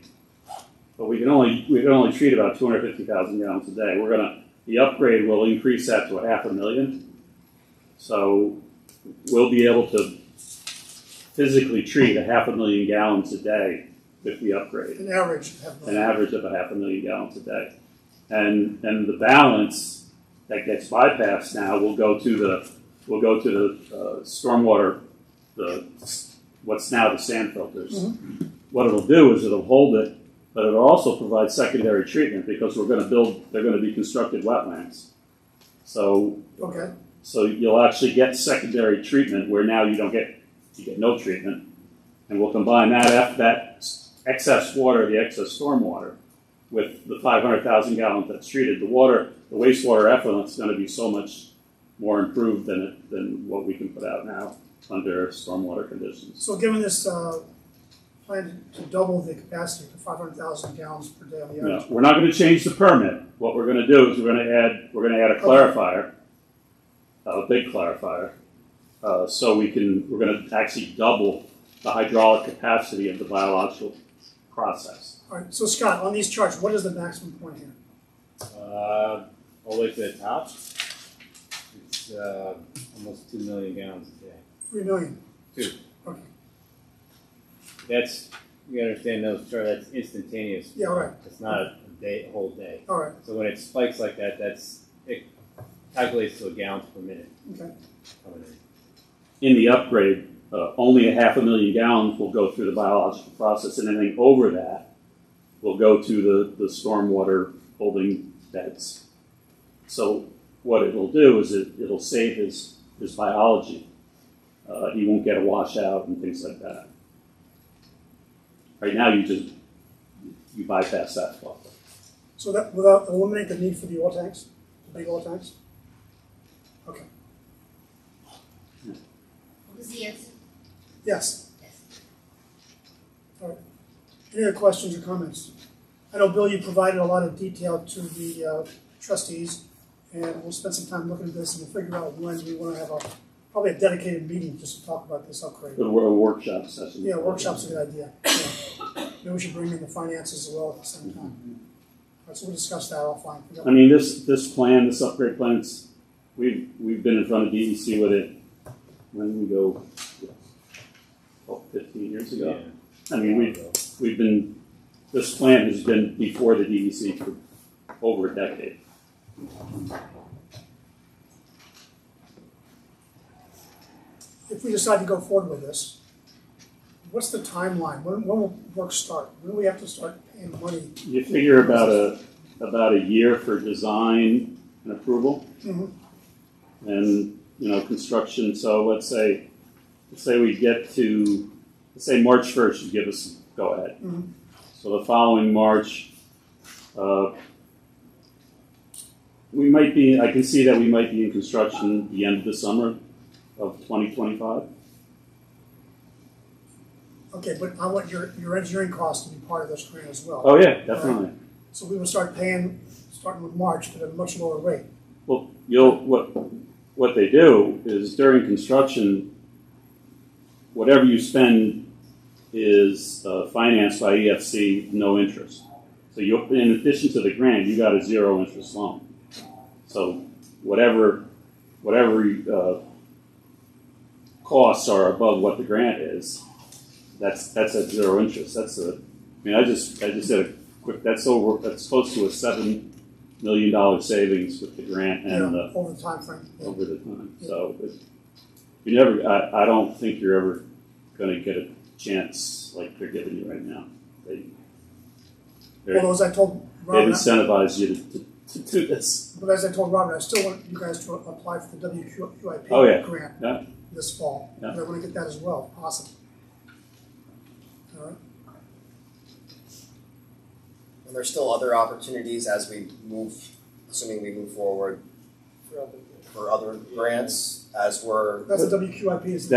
But we can only treat about 250,000 gallons a day. The upgrade will increase that to 500,000. So we'll be able to physically treat 500,000 gallons a day if we upgrade. An average. An average of 500,000 gallons a day. And the balance that gets bypassed now will go to the stormwater, what's now the sand filters. Mm-hmm. What it'll do is it'll hold it, but it'll also provide secondary treatment because they're going to be constructed wetlands. So okay. So you'll actually get secondary treatment where now you get no treatment, and we'll combine that excess water, the excess stormwater, with the 500,000 gallons that's treated. The wastewater effluent is going to be so much more improved than what we can put out now under stormwater conditions. So given this plan to double the capacity to 500,000 gallons per day on the average. No, we're not going to change the permit. What we're going to do is we're going to add a clarifier, a big clarifier, so we're going to actually double the hydraulic capacity of the biological process. All right. So Scott, on these charts, what is the maximum point here? All the way to the top, it's almost 2 million gallons a day. 3 million. 2. Okay. That's, you understand those charts, that's instantaneous. Yeah, all right. It's not a whole day. All right. So when it spikes like that, it calculates to a gallon per minute. Okay. Coming in. In the upgrade, only 500,000 gallons will go through the biological process, and anything over that will go to the stormwater holding beds. So what it'll do is it'll save his biology. He won't get a washout and things like that. Right now, you bypass that flow. So that without eliminate the need for the oil tanks, the big oil tanks? Okay, What was the answer? yes. All right. Any other questions or comments? I know, Bill, you provided a lot of detail to the trustees, and we'll spend some time looking at this, and we'll figure out when we want to have probably a dedicated meeting just to talk about this upgrade. A workshop session. Yeah, workshop's a good idea. Yeah. Maybe we should bring in the finances as well at the same time. All right, so we'll discuss that offline. I mean, this plan, this upgrade plans, we've been in front of DEC with it when we go 15 years ago. I mean, this plan has been before the DEC for over a decade. If we decide to go forward with this, what's the timeline? When will work start? When do we have to start paying money? You figure about a year for design and approval, and construction. So let's say we get to March 1st, you give us go ahead. So the following March, we might be. I can see that we might be in construction at the end of the summer of 2025. Okay, but I want your engineering costs to be part of this grant as well. Oh yeah, definitely. Right? So we will start paying starting with March, but at a much lower rate. Well, what they do is during construction, whatever you spend is financed by EFC, no interest. So in addition to the grant, you got a zero interest loan. So whatever costs are above what the grant is, that's at zero interest. I just did a quick. That's close to a $7 million savings with the grant and over the time frame. Over the time. Yeah. So you never. I don't think you're ever going to get a chance like they're giving you right now. Well, as I told Robert, they've incentivized you to do this. But as I told Robert, I still want you guys to apply for the WIIA grant this fall. Yeah. I want to get that as well, if possible. All right. And there's still other opportunities as we assuming we move forward for other grants as we're. That's the WQIP is the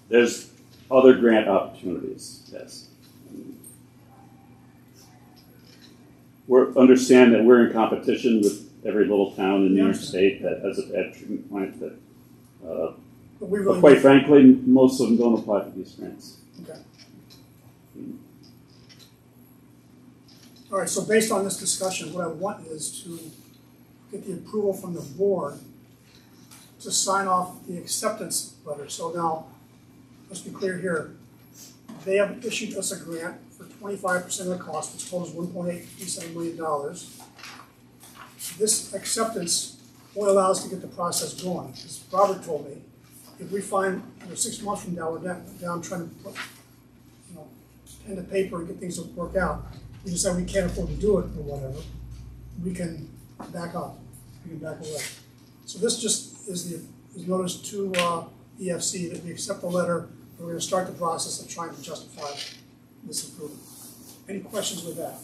there's other grant opportunities. Yes. Understand that we're in competition with every little town in New York State that has a bad treatment plant. But quite frankly, most of them don't apply for these grants. Okay. All right. So based on this discussion, what I want is to get the approval from the board to sign off the acceptance letter. So now, let's be clear here. They have issued us a grant for 25% of the cost, which totals $1.837 million. This acceptance will allow us to get the process going. As Robert told me, if we find 6 months from now we're down trying to put pen to paper and get things to work out, we decide we can't afford to do it or whatever, we can back up. We can back away. So this just is notice to EFC that we accept the letter. We're going to start the process of trying to justify this improvement. Any questions with that?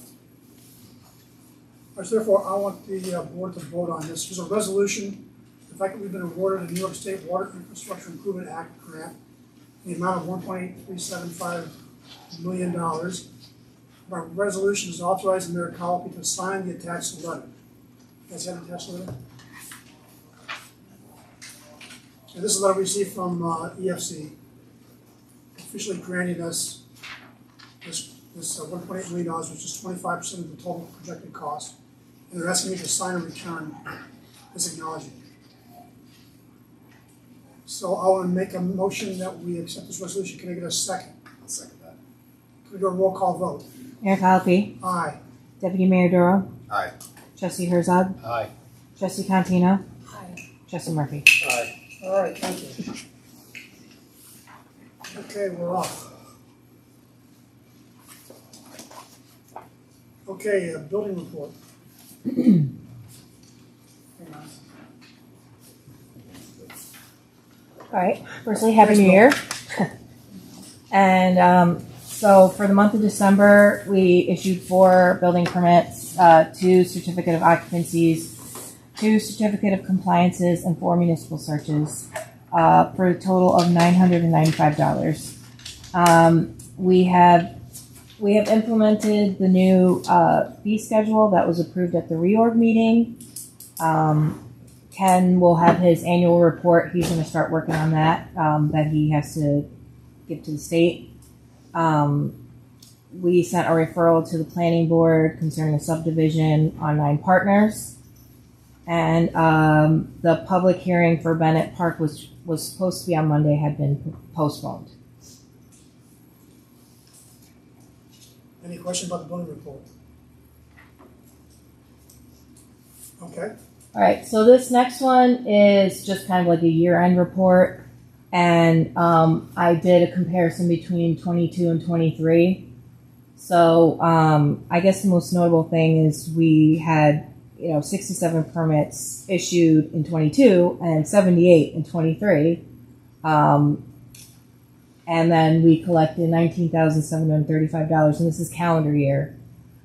So therefore, I want the board to vote on this. There's a resolution. The fact that we've been awarded a New York State Water Infrastructure Improvement Act grant in the amount of $1.375 million. Our resolution is authorizing Mayor Collopy to sign the attached letter. You guys have the attached letter? And this is a letter we received from EFC, officially granting us this $1.8 million, which is 25% of the total projected cost. And they're asking me to sign and return this acknowledgement. So I want to make a motion that we accept this resolution. Can I get a second? I'll second that. Can we do a roll call vote? Mayor Collopy. Aye. Deputy Mayor Doro. Aye. Trustee Herzog. Aye. Trustee Contino. Aye. Trustee Murphy. Aye. All right, thank you. Okay, we're off. Okay. Okay, building report. Hang on. All right. Firstly, Happy New Year. And so for the month of December, we issued 4 building permits, 2 certificate of occupancies, 2 certificate of compliances, and 4 municipal searches for a total of $995. We have implemented the new fee schedule that was approved at the reorg meeting. Ken will have his annual report. He's going to start working on that he has to give to the state. We sent a referral to the planning board concerning a subdivision on 9 partners. And the public hearing for Bennett Park was supposed to be on Monday, had been postponed. Any question about the building report? Okay. All right, so this next one is just kind of like a year-end report, and I did a comparison between 22 and 23. So I guess the most notable thing is we had 67 permits issued in 22 and 78 in 23. And then we collected $19,735, and this is calendar year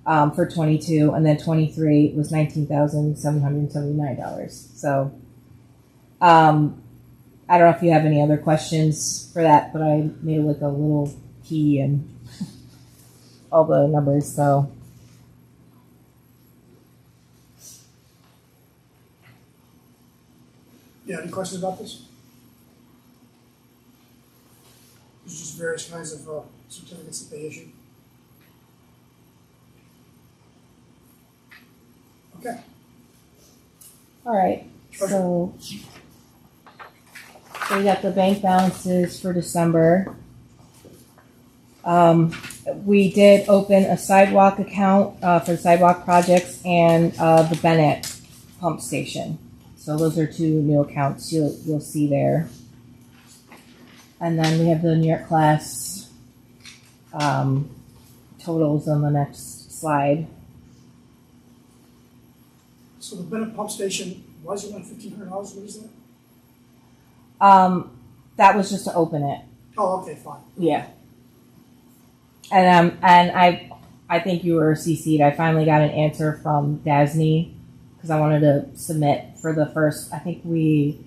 for 22, and then 23 was $19,779. So I don't know if you have any other questions for that, but I made like a little key and all the numbers. So yeah, any questions about this? There's just various kinds of certificates that they issue. Okay. all right, so we got the bank balances for December. We did open a sidewalk account for sidewalk projects and the Bennett pump station. So those are 2 new accounts you'll see there. And then we have the New York class totals on the next slide. So the Bennett pump station, why is it only $1,500? What is that? That was just to open it. Oh, okay, fine. Yeah. And I think you were CC'd. I finally got an answer from DASNY because I wanted to submit for the first. I think we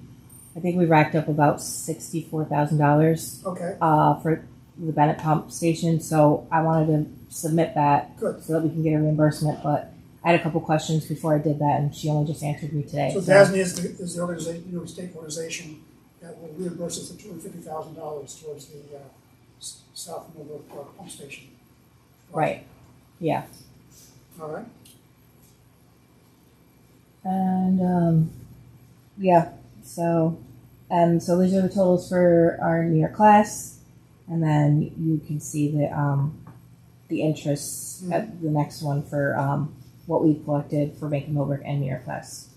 racked up about $64,000. Okay. For the Bennett pump station. So I wanted to submit that. Good. So that we can get a reimbursement. But I had a couple questions before I did that, and she only just answered me today. So DASNY is the organization, New York State organization that will reimburse us the $250,000 towards the South Millbrook pump station. Right. Yeah. All right. And yeah. So these are the totals for our New York class, and then you can see the interests at the next one for what we collected for Bank of Millbrook and New York class.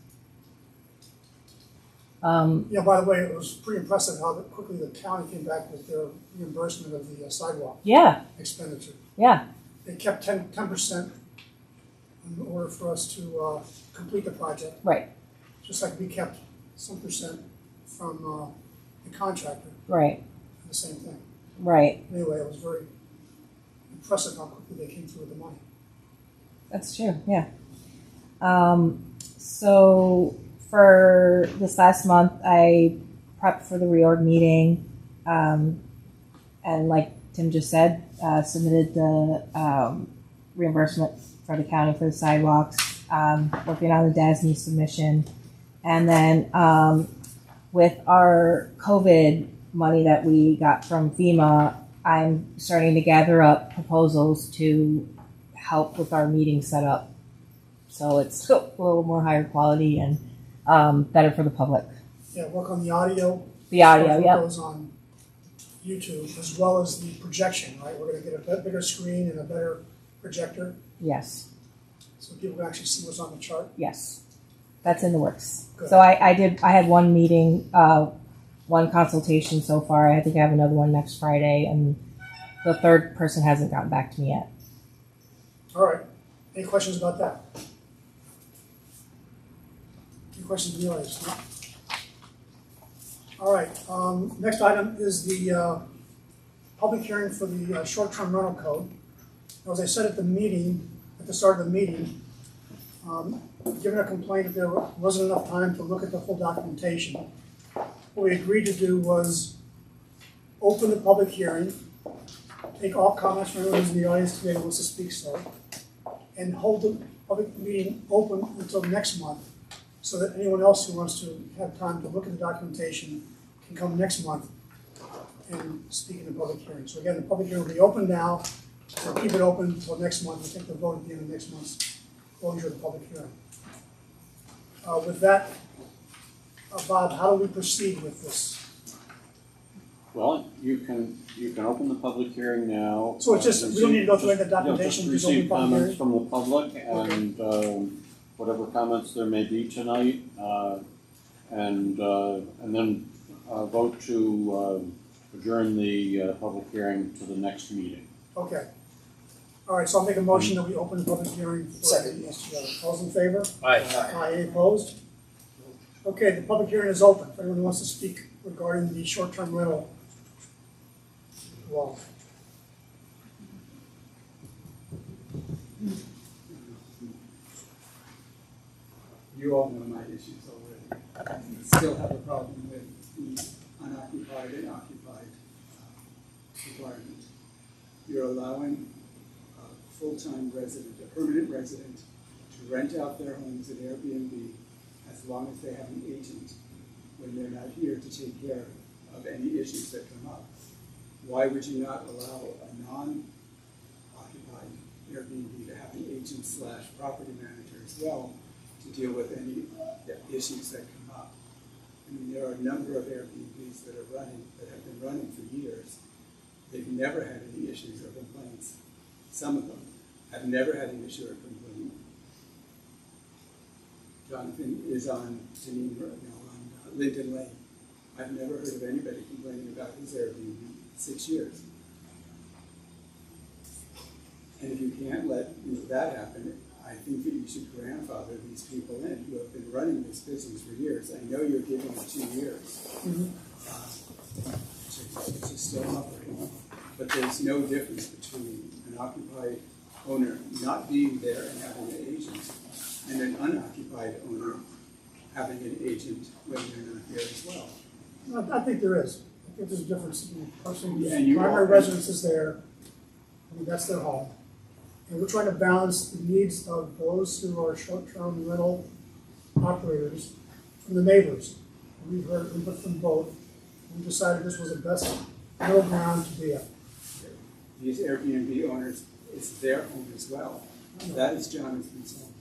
Yeah, by the way, it was pretty impressive how quickly the county came back with their reimbursement of the sidewalk expenditure. Yeah. They kept 10% in order for us to complete the project. Right. Just like we kept some percent from the contractor. Right. The same thing. Right. Anyway, it was very impressive how quickly they came through with the money. That's true. Yeah. So for this last month, I prepped for the reorg meeting, and like Tim just said, submitted the reimbursement for the county for the sidewalks, working on the DASNY submission. And then with our COVID money that we got from FEMA, I'm starting to gather up proposals to help with our meeting setup. So it's a little more higher quality and better for the public. Yeah, work on the audio. The audio, What yep. goes on YouTube, as well as the projection, right? We're going to get a bigger screen and a better projector, Yes, so people can actually see what's on the chart. yes. That's in the works. Good. So I had one meeting, one consultation so far. I think I have another one next Friday, and the third person hasn't gotten back to me yet. All right. Any questions about that? Any questions from the audience? No? All right, next item is the public hearing for the short-term rental code. Now, as I said at the meeting, at the start of the meeting, given a complaint that there wasn't enough time to look at the full documentation, what we agreed to do was open the public hearing, take all comments from everyone in the audience today who wants to speak so, and hold the public meeting open until next month, so that anyone else who wants to have time to look at the documentation can come next month and speak in the public hearing. So again, the public hearing will be open now. We'll keep it open until next month. We'll take the vote at the end of next month's closure of the public hearing. With that, Bob, how do we proceed with this? Well, you can open the public hearing now. So it's just, we don't need to go through any of the documentation, Just just open receive the public comments hearing? from the public and whatever comments there may be tonight, and then vote to adjourn the public hearing to the next meeting. Okay. All right, so I'll make a motion that we open the public hearing for Second. the STR. All those in favor? Aye. Aye. Any opposed? Okay, the public hearing is open. If anyone wants to speak regarding the short-term rental law. You all know my issues already. I still have a problem with the unoccupied and occupied requirement. You're allowing a full-time resident, a permanent resident, to rent out their homes at Airbnb as long as they have an agent when they're not here to take care of any issues that come up. Why would you not allow a non-occupied Airbnb to have an agent / property manager as well to deal with any issues that come up? I mean, there are a number of Airbnbs that have been running for years. They've never had any issues or complaints. Some of them have never had an issue or complaint. Jonathan is on Linden Lane. I've never heard of anybody complaining about his Airbnb in 6 years. And if you can't let that happen, I think that you should grandfather these people in who have been running this business for years. I know you're giving them 2 years to still operate, but there's no difference between an occupied owner not being there and having an agent and an unoccupied owner having an agent when they're not there as well. I think there is. I think there's a difference. Person whose Yeah, primary residence is there, I mean, that's their home. And we're trying to balance the needs of those who are short-term rental operators from the neighbors. And we've heard input from both. We decided this was the best middle ground to be at. These Airbnb owners, it's their home as well. That is Jonathan's home.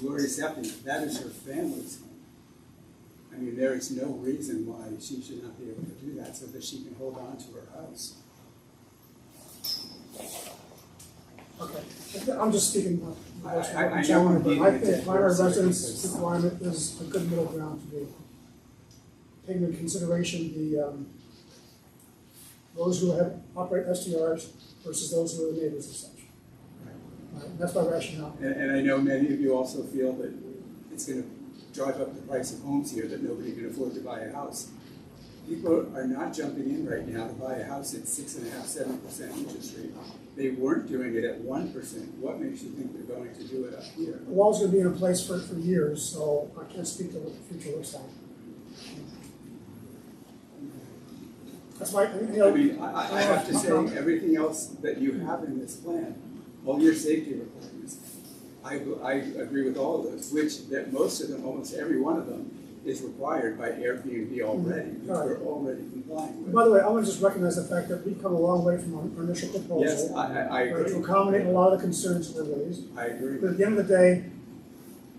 Lori Seppi, that is her family's home. I mean, there is no reason why she should not be able to do that so that she can hold on to her house. Okay, I'm just speaking. I know we're dealing I with think that primary person residence because- requirement is a good middle ground to be. Taking into consideration the those who operate STRs versus those who are the neighbors and such. Right, that's my rationale. And I know many of you also feel that it's going to drive up the price of homes here, that nobody can afford to buy a house. People are not jumping in right now to buy a house at 6.5%, 7% interest rate. They weren't doing it at 1%. What makes you think they're going to do it up here? The wall's going to be in place for years, so I can't speak to what the future looks like. That's why, I mean, I have to say, everything else that you have in this plan, all your safety requirements, I agree with all of those, which that most of them, almost every one of them, is required by Airbnb already, which we're already complying with. By the way, I want to just recognize the fact that we've come a long way from our initial proposal. Yes, I agree. To accommodate a lot of the concerns that were raised. I agree. But at the end of the day,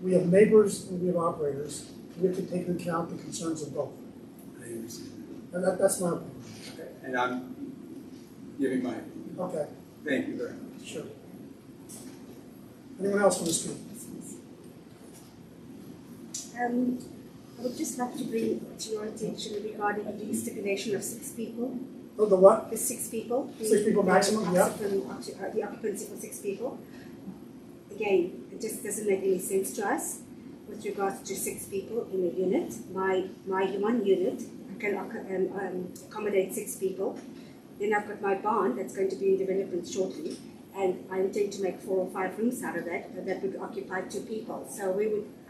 we have neighbors and we have operators. We have to take into account the concerns of both. I understand. And that's my opinion. Okay, and I'm giving my opinion. Okay, Thank you very much. sure. Anyone else want to speak? I would just like to bring to your attention regarding the stipulation of 6 people. Oh, the what? The 6 people. 6 people maximum, yeah. The occupancy for 6 people. again, it just doesn't make any sense to us with regards to 6 people in a unit. My one unit can accommodate 6 people. Then I've got my barn that's going to be in development shortly, and I intend to make 4 or 5 rooms out of that that would occupy 2 people. So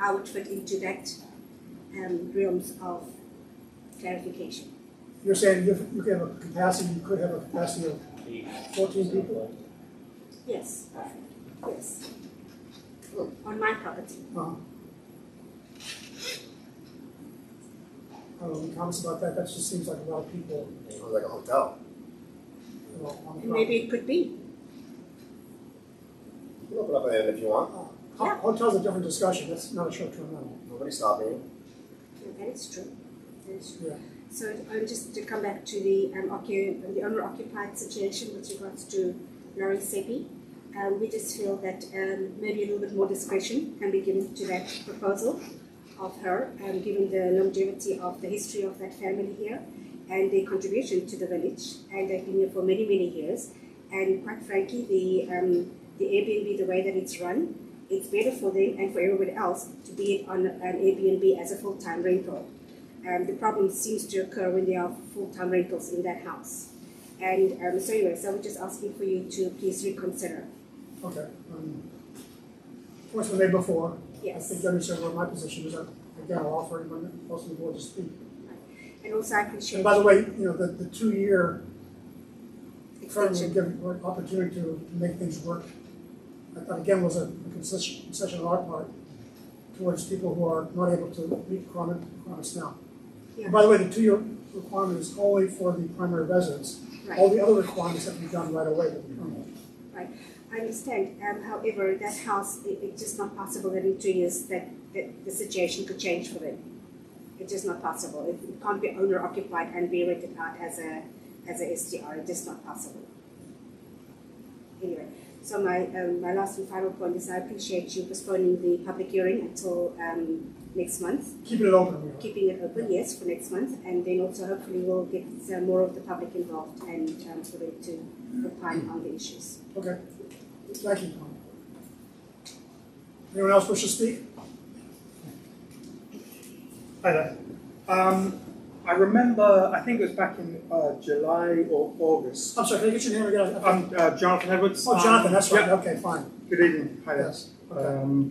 I would fit into that realms of clarification. You're saying you could have a capacity, you could have a capacity of 14 people? Yes, yes. On my property. Any comments about that? That just seems like a lot of people. Sounds like a hotel. On the Maybe it could be. You can open up an inn if you want. Hotel's a different discussion. That's not a short-term rental. Nobody's stopping you. Yeah, that is true. That is true. Yeah. So just to come back to the owner-occupied situation with regards to Larry Seppi, we just feel that maybe a little bit more discretion can be given to that proposal of her, given the longevity of the history of that family here and their contribution to the village, and they've been here for many, many years. And quite frankly, the Airbnb, the way that it's run, it's better for them and for everybody else to be on an Airbnb as a full-time rental. The problem seems to occur when there are full-time rentals in that house. And so anyway, so we're just asking for you to please reconsider. Okay. Points were made before. Yes. I think you understand what my position is. Again, I'll offer anyone else on the board to speak. And also I appreciate. And by the way, you know, the 2-year term extension. would give opportunity to make things work. I thought again was a concession on our part towards people who are not able to meet requirements now. Yeah. And by the way, the 2-year requirement is only for the primary residence. Right. All the other requirements have to be done right away with the permit. Right. I understand. However, that house, it's just not possible that in 2 years that the situation could change for them. It's just not possible. It can't be owner occupied and be rented out as a STR. It's just not possible. Anyway, so my last and final point is I appreciate you postponing the public hearing until next month. Keeping it open. Keeping it open, yes, for next month, and then also hopefully we'll get more of the public involved and for them to opine on the issues. Okay. Thank you. Anyone else wish to speak? Hi there. I remember, I think it was back in July or August. I'm sorry, can I get your name again? I'm Jonathan Edwards. Oh, Jonathan, that's right. Yeah. Okay, fine. Good evening. Hi there. Yes. Okay.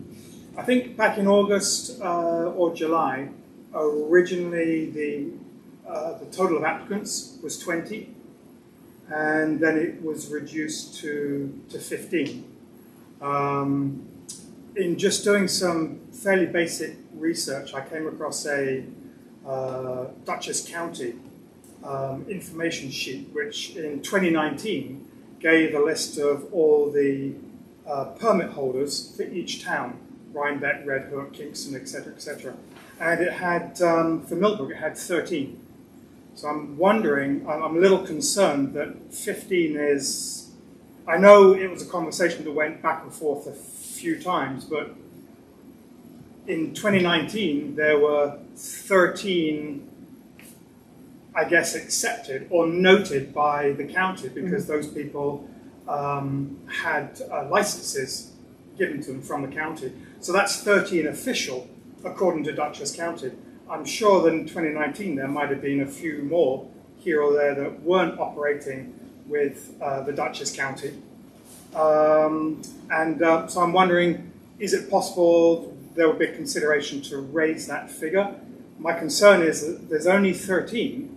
I think back in August or July, originally the total of applicants was 20, and then it was reduced to 15. In just doing some fairly basic research, I came across a Dutchess County information sheet, which in 2019 gave a list of all the permit holders for each town, Rhinebeck, Red Hook, Kingston, etc., etc. And it had, for Millbrook, it had 13. So I'm wondering, I'm a little concerned that 15 is, I know it was a conversation that went back and forth a few times, but in 2019 there were 13, I guess, accepted or noted by the county because those people had licenses given to them from the county. So that's 13 official, according to Dutchess County. I'm sure that in 2019 there might have been a few more here or there that weren't operating with the Dutchess County. So I'm wondering, is it possible there would be consideration to raise that figure? My concern is that there's only 13,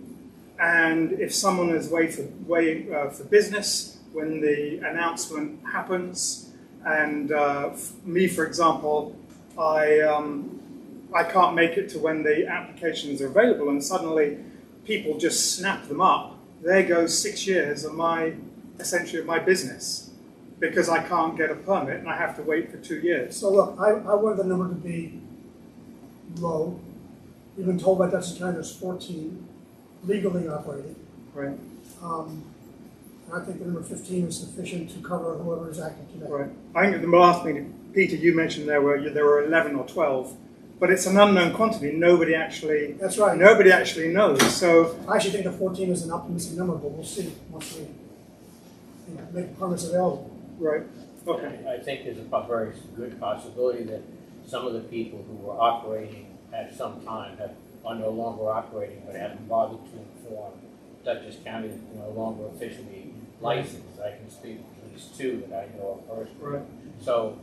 and if someone is away for business when the announcement happens, and me, for example, I can't make it to when the applications are available, and suddenly people just snap them up. There goes 6 years of essentially of my business, because I can't get a permit and I have to wait for 2 years. So look, I wanted the number to be low. We've been told by Dutchess County there's 14 legally operating. Right. And I think the number 15 is sufficient to cover whoever is active today. Right. I think the last meeting, Peter, you mentioned there were 11 or 12, but it's an unknown quantity. Nobody actually. That's right. Nobody actually knows. So I actually think the 14 is an optimistic number, but we'll see once we make permits available. Right. Okay. I think there's a very good possibility that some of the people who were operating at some time are no longer operating, but haven't bothered to inform Dutchess County is no longer officially licensed. I can speak to at least two that I know of personally. Right. So,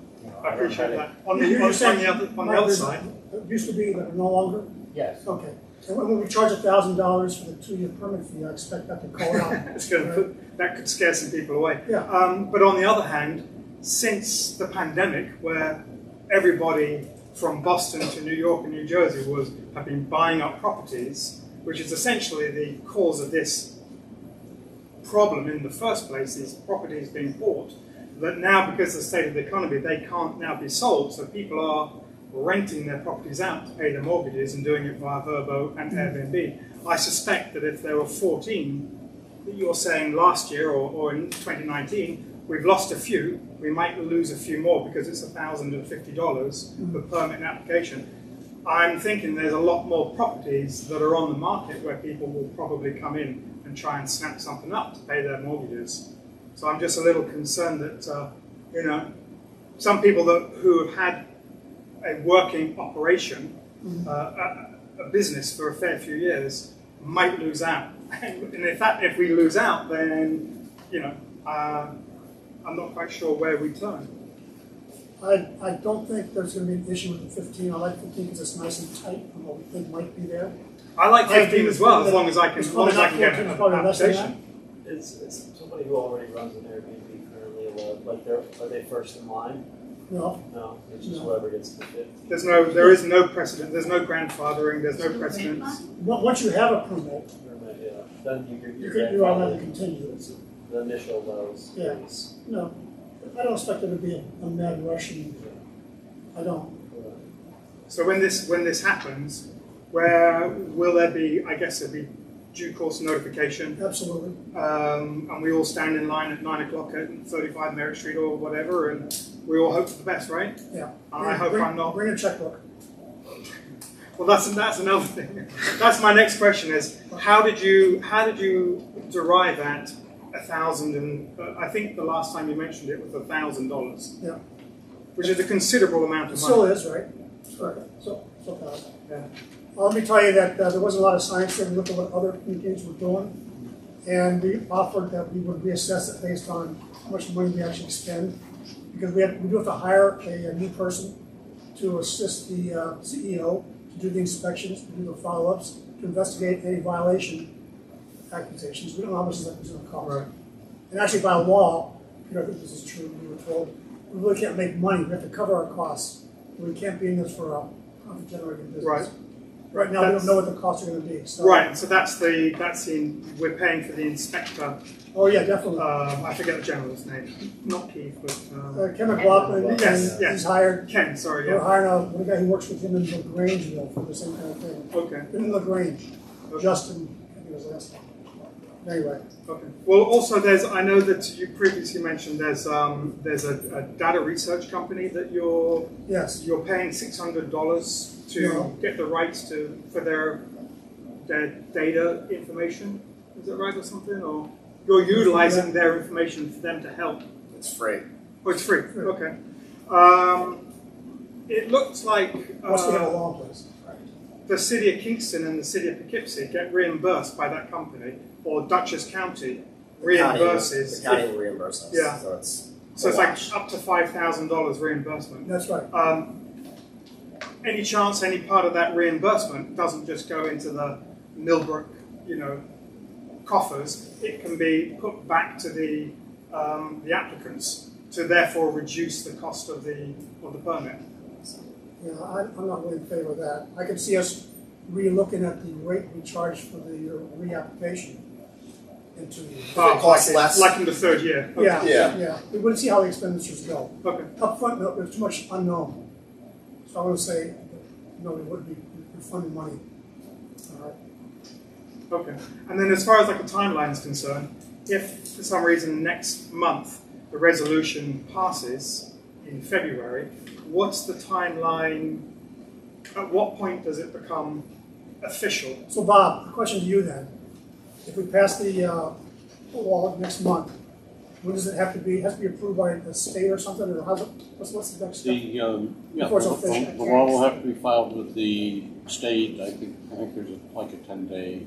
I appreciate that. On You're the saying other side, It used to be, but no longer? yes. Okay. And when we charge $1,000 for the 2-year permit fee, I expect that to call out. it's going to that could scare some people away. Yeah. But on the other hand, since the pandemic, where everybody from Boston to New York and New Jersey have been buying up properties, which is essentially the cause of this problem in the first place, these properties being bought, that now because of the state of the economy, they can't now be sold, so people are renting their properties out to pay their mortgages and doing it via Verbo and Airbnb. I suspect that if there were 14 that you're saying last year or in 2019, we've lost a few, we might lose a few more because it's $1,050 per permit and application. I'm thinking there's a lot more properties that are on the market where people will probably come in and try and snap something up to pay their mortgages. So I'm just a little concerned that, some people who have had a working operation, a business for a fair few years, might lose out. And if we lose out, then, I'm not quite sure where we turn. I don't think there's going to be an issue with the 15. I like 15 because it's nice and tight on what we think might be there. I like 15 as well, as long as I can It's get an probably less than that. application. Is somebody who already runs an Airbnb currently allowed, like are they first in line? No. No, it's just No. whoever gets the 50. There is no precedent, there's no grandfathering, there's no precedence. Once you have a permit, Yeah. Then you automatically continue. the initial those. Yeah. No, I don't expect there to be a mad rush. I don't. So when this happens, where will there be? I guess there'll be due course notification. Absolutely. And we all stand in line at 9 o'clock at 35 Merritt Street or whatever, and we all hope for the best, right? Yeah. And I hope I'm not. Bring a checkbook. Well, that's another thing. That's my next question: is how did you derive at $1,000? And I think the last time you mentioned it was $1,000. Yeah. Which is a considerable amount of It money. still is, right? So Yeah. Well, let me tell you that there wasn't a lot of science there. We looked at what other communities were doing, and we offered that we would reassess it based on how much money we actually spend, because we do have to hire a new person to assist the CEO to do the inspections, to do the follow-ups, to investigate any violation accusations. We don't know how much that's going to cost. Right. And actually, by law, I think this is true, we were told, we really can't make money. We have to cover our costs. We can't be in this for a profit-generating business. Right. Right now, we don't know what the costs are going to be. So. Right. So we're paying for the inspector. Oh yeah, definitely. I forget the gentleman's name. Not Keith, but Ken McLaughlin. Yes. He's hired. Ken. Sorry. We're Yeah. hiring one guy who works with him in LaGrangeville for the same kind of thing. Okay. In LaGrange. Justin, I think it was last time. Anyway. Okay. Well, also I know that you previously mentioned there's a data research company that you're paying $600 to get the rights for their data information. Is that right or something? Or you're utilizing their information for them to help? It's free. Oh, it's free. Okay. It looks like the city of Kingston and the city of Poughkeepsie get reimbursed by that company, or Dutchess County reimburses. The county will reimburse us. Yeah. So it's like up to $5,000 reimbursement. That's right. Any chance any part of that reimbursement doesn't just go into the Millbrook, coffers? It can be put back to the applicants to therefore reduce the cost of the permit. Yeah, I'm not really in favor of that. I could see us re-looking at the rate we charge for the reapplication in 2 years. It costs less. Like in the third year. Okay. Yeah. We wouldn't see how the expenditures go. Okay. Up front, no, there's too much unknown. So I want to say, no, we wouldn't be funding money. All right. Okay. And then as far as like a timeline is concerned, if for some reason next month the resolution passes in February, what's the timeline? At what point does it become official? So Bob, the question to you then. If we pass the law next month, When does it have to be? It has to be approved by the state or something, or how's it, what's the next step? Yeah, Before it's official. the law will have to be filed with the state. I think there's like a 10-day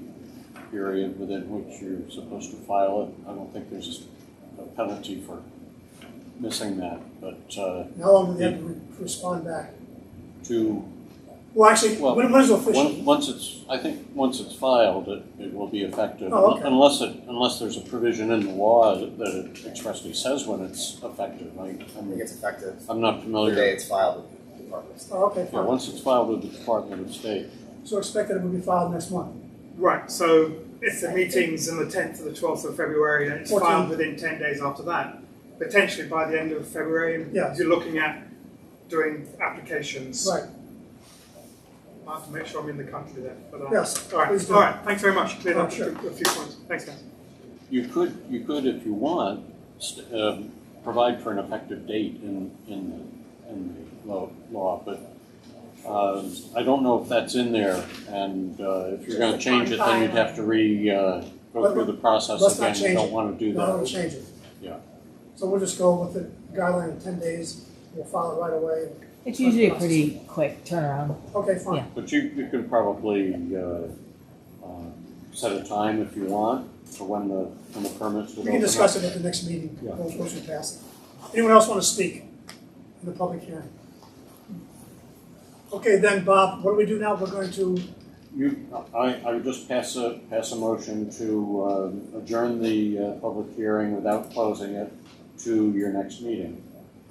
period within which you're supposed to file it. I don't think there's a penalty for missing that, but How long do they have to respond back? to Well, actually, when is it official? once it's filed, it will be effective. Oh, okay. Unless there's a provision in the law that it expressly says when it's effective. I think it's effective I'm not familiar. the day it's filed with the Department of State. Oh, okay, Yeah, fine. once it's filed with the Department of State. So expected it will be filed next month. Right, so if the meeting's on the 10th or the 12th of February, then it's 14th. filed within 10 days after that. Potentially by the end of February, Yeah. you're looking at doing applications. Right. I have to make sure I'm in the country then. But, Yes, all right, please do. all right. Thanks very much. Cleared up Sure. a few points. Thanks, guys. You could, if you want, provide for an effective date in the law, but I don't know if that's in there, and if you're going to change it, then you'd have to go through the process Let's not again. You change don't it. want to do No, that. don't change it. Yeah. So we'll just go with the guideline of 10 days. We'll file it right away. It's usually a pretty quick turnaround. Okay, fine. Yeah. But you can probably set a time if you want for when the permits would We can open discuss up. it at the next meeting. Yeah. Once we pass it. Anyone else want to speak in the public hearing? Okay, then, Bob, what do we do now? We're going to, I would just pass a motion to adjourn the public hearing without closing it to your next meeting.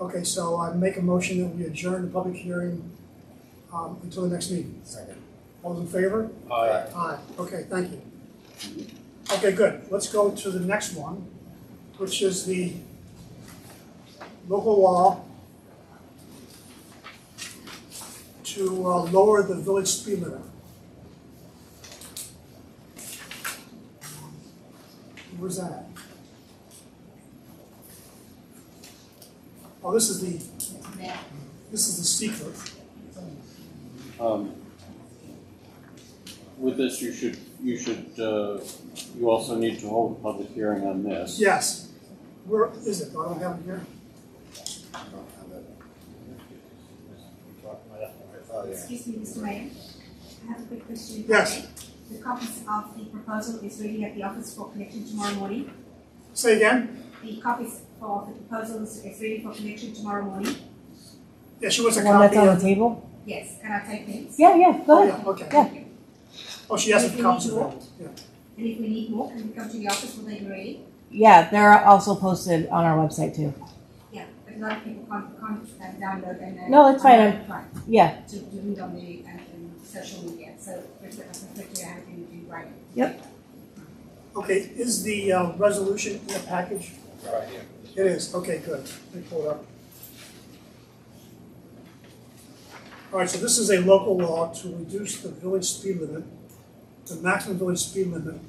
okay, so I make a motion that we adjourn the public hearing until the next meeting. Second. All those in favor? Aye. Aye. Okay, thank you. Okay, good. Let's go to the next one, which is the local law to lower the village speed limit. Where's that at? Oh, this is the secret. With this, you also need to hold a public hearing on this. Yes. Where is it? I don't have it here. Oh, yeah. Excuse me, Mr. Mayor. I have a quick question. Yes. The copies of the proposal is ready at the office for collection tomorrow morning. Say again? The copies for the proposals is ready for collection tomorrow morning. Yeah, she wants a The one that's copy on of. the table? Yes, can I take these? Yeah, yeah, Oh, go ahead. yeah, okay. Yeah. Oh, she has If some we copies need of more. it. Yeah. And if we need more, can we come to the office? Will they be ready? Yeah, they're also posted on our website too. Yeah, but a lot of people can't download and No, it's fine. Right. Yeah. To read on the social media. So if I prefer to have it in writing. Yep. Okay, is the resolution in the package? Right here. It is. Okay, good. Let me pull it up. All right, so this is a local law to reduce the village speed limit, the maximum village speed limit,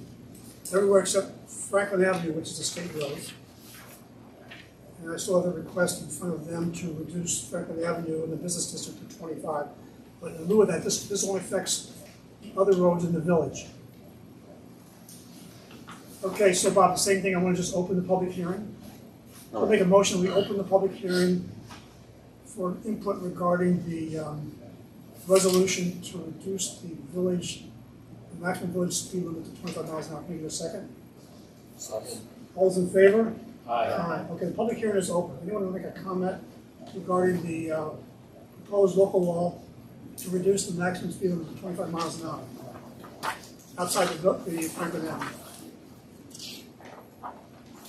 everywhere except Franklin Avenue, which is a state road. And I still have a request in front of them to reduce Franklin Avenue in the business district to 25. But in lieu of that, this only affects other roads in the village. Okay, so Bob, the same thing, I want to just open the public hearing. I'll make a motion, we open the public hearing for input regarding the resolution to reduce the maximum village speed limit to 25 miles an hour. Can you give a second? Second. All those in favor? Aye. Okay, the public hearing is open. Anyone want to make a comment regarding the proposed local law to reduce the maximum speed limit to 25 miles an hour outside the Franklin Avenue?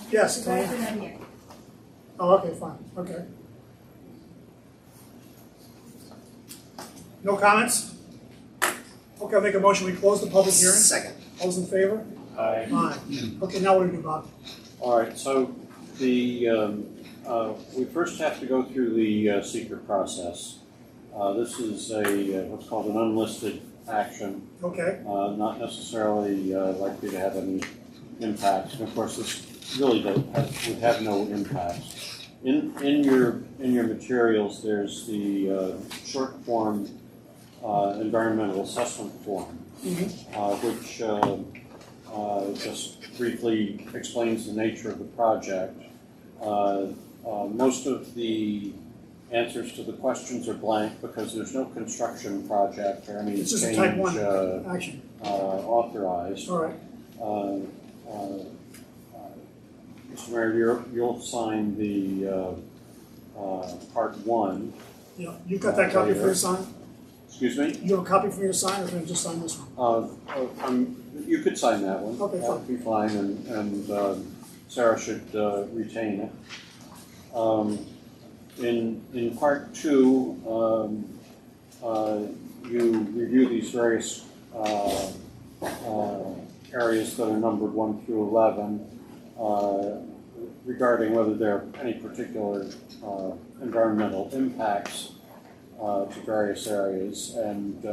Yes, Tony? Oh, okay, fine, okay. No comments? Okay, I'll make a motion, we close the public hearing. Second. All those in favor? Aye. Aye. Okay, now what do we do, Bob? All right, so we first have to go through the secret process. This is what's called an unlisted action, Okay, not necessarily likely to have any impacts. And of course, this really would have no impacts. In your materials, there's the short form environmental assessment form, which just briefly explains the nature of the project. Most of the answers to the questions are blank because there's no construction project or any It's just a change type 1 action. authorized. All right. Mr. Mayor, you'll sign the part 1. Yeah, you got that copy for your sign? Excuse me? You have a copy for your sign, or can I just sign this one? You could sign that one. Okay, that would be fine, and Sarah should retain it. In part 2, you review these various areas that are numbered 1 through 11 regarding whether there are any particular environmental impacts to various areas, and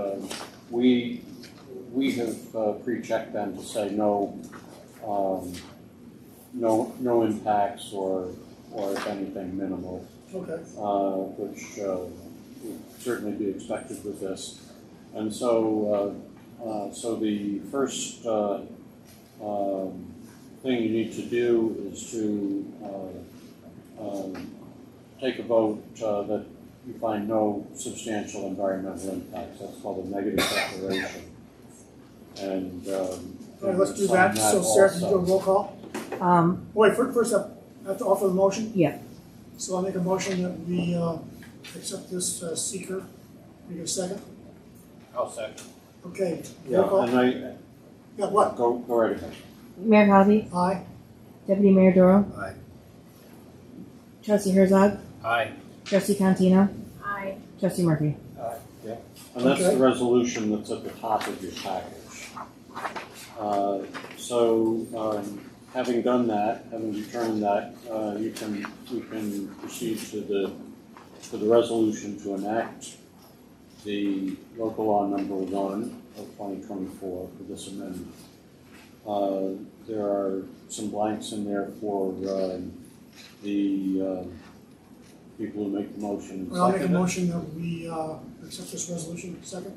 we have pre-checked them to say no impacts or if anything minimal. Okay. Which would certainly be expected with this, and so the first thing you need to do is to take a vote that you find no substantial environmental impacts. That's called a negative declaration. And all right, let's do that. So Sarah, can you do a roll call? Wait, first up, I have to offer the motion? Yeah. So I'll make a motion that we accept this seeker. Can you get a second? I'll second. Okay, yeah, roll call. and Yeah, what? go right ahead. Mayor Collopy, Aye. Deputy Mayor Doro, Aye. Trustee Herzog, Aye. Trustee Contino, Aye. Trustee Murphy. And that's Okay. the resolution that's at the top of your package. Having done that, having determined that, we can proceed to the resolution to enact the local law number 1 of 2024 for this amendment. There are some blanks in there for the people who make the motion. Well, I'll make a motion that we accept this resolution. Second?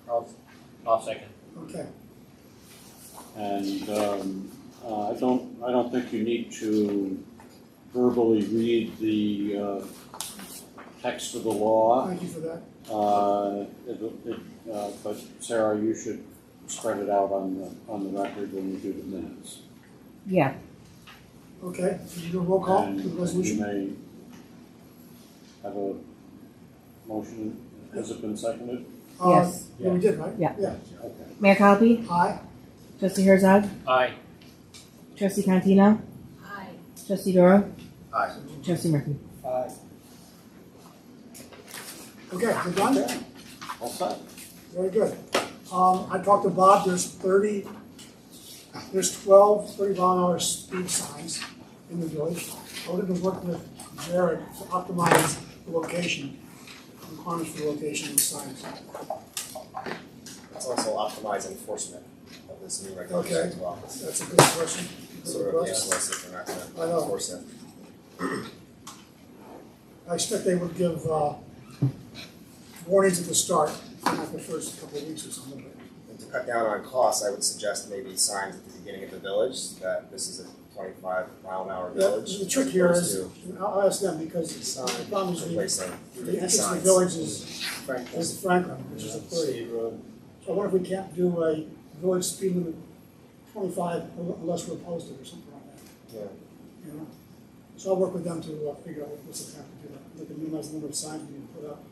I'll second. Okay. And I don't think you need to verbally read the text of the law. Thank you for that. But Sarah, you should spread it out on the record when you do the minutes. Yeah. Okay, can you do a roll call And for the resolution? you may have a motion. Has it been seconded? Yes. Yeah, we did, right? Yeah. Yeah. Okay. Mayor Collopy, Aye. Trustee Herzog, Aye. Trustee Contino, Aye. Trustee Doro, Aye. Trustee Murphy. Aye. Okay, we're done? All set. Very good. I talked to Bob, there's 12 30-mile-an-hour speed signs in the village. I would have been working with Jared to optimize the location, the requirements for the location of the signs. It's also optimize enforcement of this new regulation Okay. as well. That's a good question. Sort of useless if they're not I going know. to enforce it. I expect they would give warnings at the start, not the first couple of weeks or something. And to cut down on costs, I would suggest maybe signs at the beginning of the village that this is a 25-mile-an-hour Yeah, village. the trick here is, I'll ask them, because the problem is Replacing the entrance to the signs. village is Franklin, which is a 30. So I wonder if we can't do a village speed limit 25 unless we're posted or something like that. Yeah. You know? So I'll work with them to figure out what's the have to do that. They can minimize the number of signs we can put up.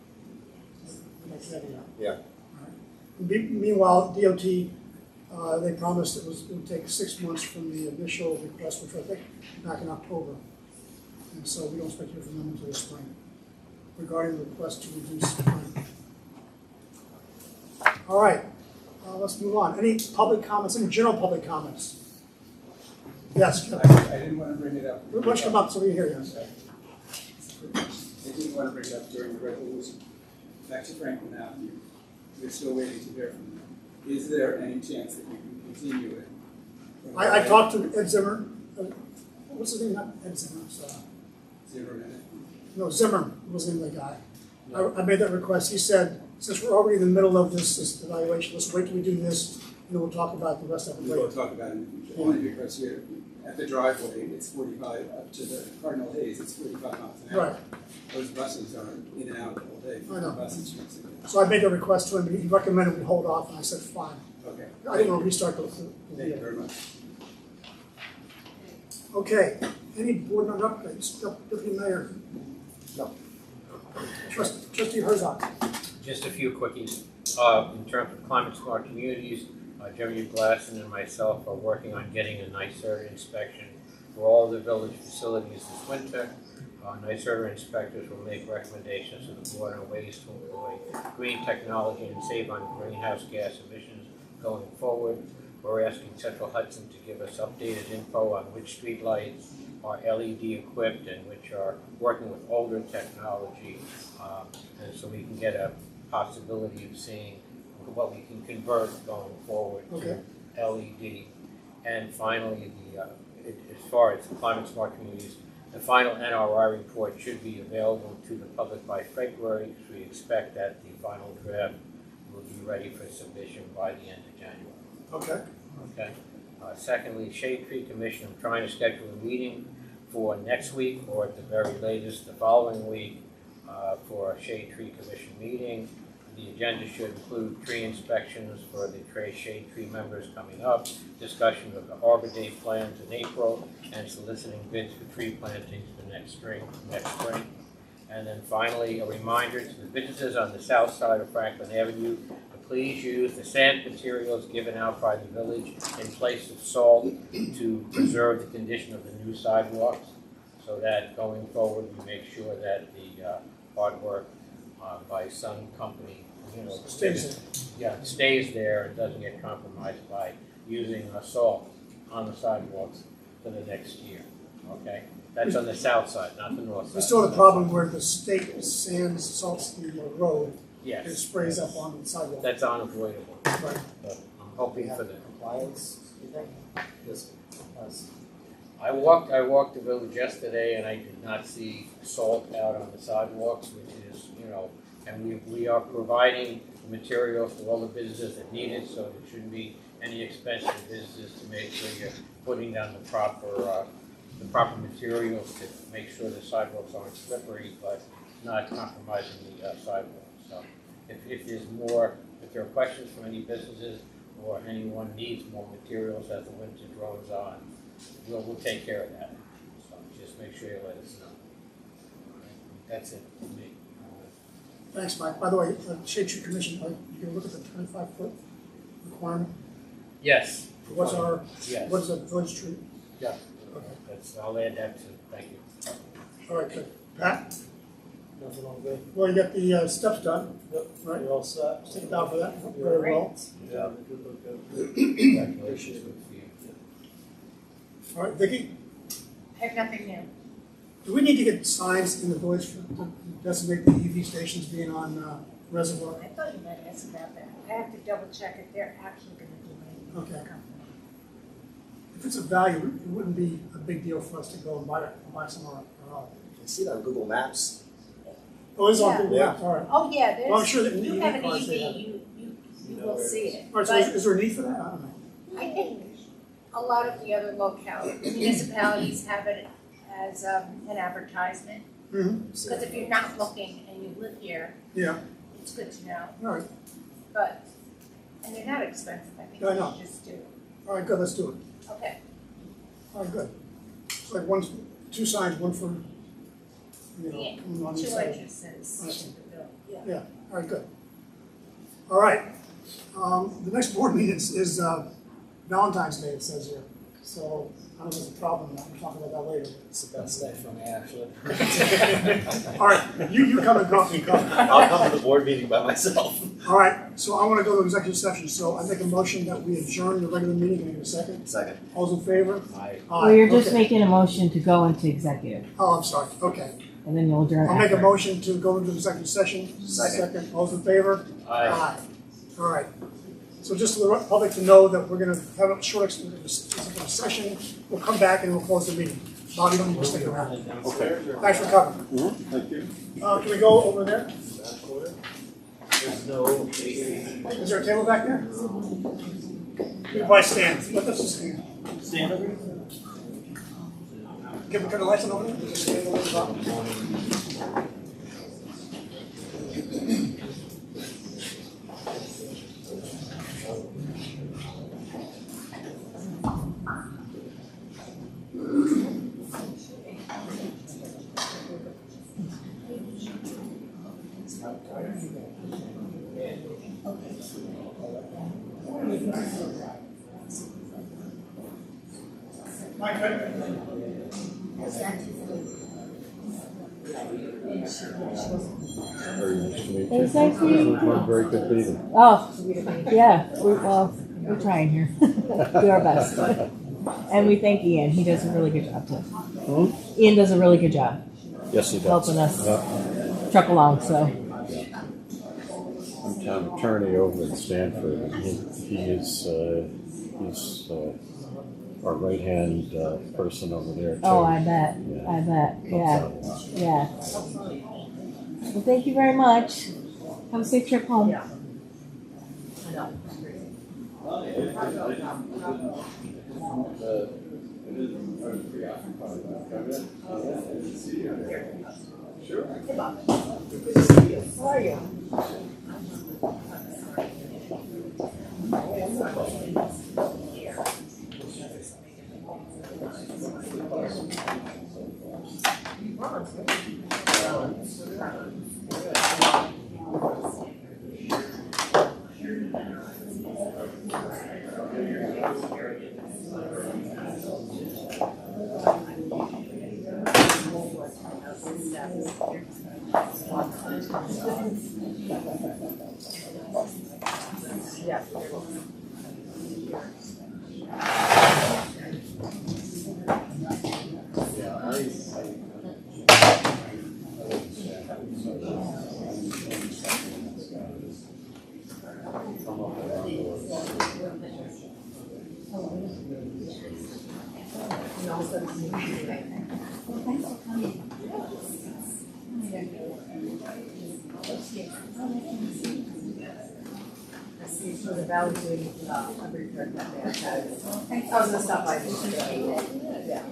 Like that, Yeah. All right. Meanwhile, DOT, they promised it would take 6 months from the initial request, which I think back in October. And so we don't expect to hear from them until the spring regarding the request to reduce time. All right, let's move on. Any public comments, any general public comments? Yes, I didn't want to bring it up. why don't you come up so we can hear you? I didn't want to bring it up during the resolution. Back to Franklin Avenue. We're still waiting to hear from them. Is there any chance that we can continue it? I talked to Ed Zimmer. What's his name? Not Ed Zimmer. Zimmerman. No, Zimmer was the name of the guy. I made that request. He said, since we're already in the middle of this evaluation, let's wait till we do this, and then we'll talk about the rest of it We will later. talk about it in the future, only because we're at the driveway, it's 45, up to the Cardinal Hayes, it's 45 miles an hour. Right. Those buses are in and out all day. I know. Buses. So I made a request to him, he recommended we hold off, and I said, fine. Okay. I didn't want to restart the Thank you very much. Okay, any board member updates? Deputy Mayor? No. Trustee Herzog? Just a few quickies. In terms of climate smart communities, Jeremy Glasson and myself are working on getting a NYSERDA inspection for all the village facilities this winter. NYSERDA inspectors will make recommendations to the board on ways to employ green technology and save on greenhouse gas emissions going forward. We're asking Central Hudson to give us updated info on which streetlights are LED equipped and which are working with older technology, and so we can get a possibility of seeing what we can convert going forward to LED. And finally, as far as climate smart communities, the final NRI report should be available to the public by February, because we expect that the final draft will be ready for submission by the end of January. Okay. Okay. Secondly, Shade Tree Commission, I'm trying to schedule a meeting for next week, or at the very latest the following week, for a Shade Tree Commission meeting. The agenda should include tree inspections for the shade tree members coming up, discussion of the Arbor Day plans in April, and soliciting bids for tree plantings for next spring. And then finally, a reminder to the visitors on the south side of Franklin Avenue to please use the sand materials given out by the village in place of salt to preserve the condition of the new sidewalks, so that going forward we make sure that the hard work by some company, stays there and doesn't get compromised by using salt on the sidewalks for the next year. Okay, that's on the south side, not the north side. We still have the problem where the state sands salts the road. Yes. It sprays up on the sidewalk. That's unavoidable. Right. But I'm hoping for the compliance, you think? Yes. I walked the village yesterday and I did not see salt out on the sidewalks, which is, and we are providing the materials for all the businesses that need it, so there shouldn't be any expense to businesses to make sure you're putting down the proper materials to make sure the sidewalks aren't slippery, but not compromising the sidewalks. So if there are questions from any businesses or anyone needs more materials as the winter draws on, we'll take care of that. So just make sure you let us know. All right. That's it for me. Thanks, Mike. By the way, the Shade Tree Commission, you can look at the 25-foot requirement. Yes. What's Yes. What is a village tree? Yeah. Okay. I'll add that to. Thank you. All right, good. Pat? Nothing on good. Well, you got the steps done. Yep. Right. You're all set. Take it down for that. Very well. Yeah, good look good. Congratulations. All right, Vicki? I have nothing new. Do we need to get signs in the village to designate the EV stations being on Reservoir? I thought you might ask about that. I have to double check if they're actually going to do anything. Okay. If it's a value, it wouldn't be a big deal for us to go and buy some of our own. You can see it on Google Maps. Oh, it's on Yeah. Google Maps, all right. Oh, yeah, there's, Well, I'm sure that in the you have an EV cars EV, they have. you will see it. All right, so is there a need for that? I don't know. I think a lot of the other municipalities have it as an advertisement. Mm-hmm. Because if you're not looking and you live here, Yeah, it's good to know. all right. But, and they're not expensive, I think Yeah, I you know. should just do it. All right, good, let's do it. Okay. All right, good. It's like two signs, one for, Yeah, coming on each 2 side. entrances I see. to the bill, yeah. Yeah, all right, good. All right. The next board meeting is Valentine's Day, it says here. So I don't know if there's a problem, we'll talk about that later. It's the best day for me, actually. All right, you come and coffee cup. I'll come to the board meeting by myself. All right, so I want to go to executive session, so I make a motion that we adjourn the regular meeting. Can I get a second? Second. All's in favor? Aye. Well, you're just okay. making a motion to go into executive, Oh, I'm sorry, okay. and then you'll adjourn I'll make a after. motion to go into executive session. Second. All's in favor? Aye. All right. So just for the public to know that we're going to have a short executive session. We'll come back and we'll close the meeting. Bob, you don't need to stick around. Okay. Thanks for coming. Thank you. Can we go over there? There's no. Is there a table back there? We probably stand. Let us just stand. Stand over. Can we turn the lights on over there? Just stand over the bottom. Very nice to meet It was nice meeting you. One very good meeting. Oh, yeah. We're trying here. Do our best. And we thank Ian. He does a really good job too. Ian does a really good job Yes, he does. helping us truck along. So I'm town attorney over in Stanford, and he is he's our right-hand person over there too. oh, I bet. Yeah. I bet. Helps Yeah. out a lot. Yeah. Well, thank you very much. Have a safe trip home. How are you? For the validating, I was gonna stop by. Yeah.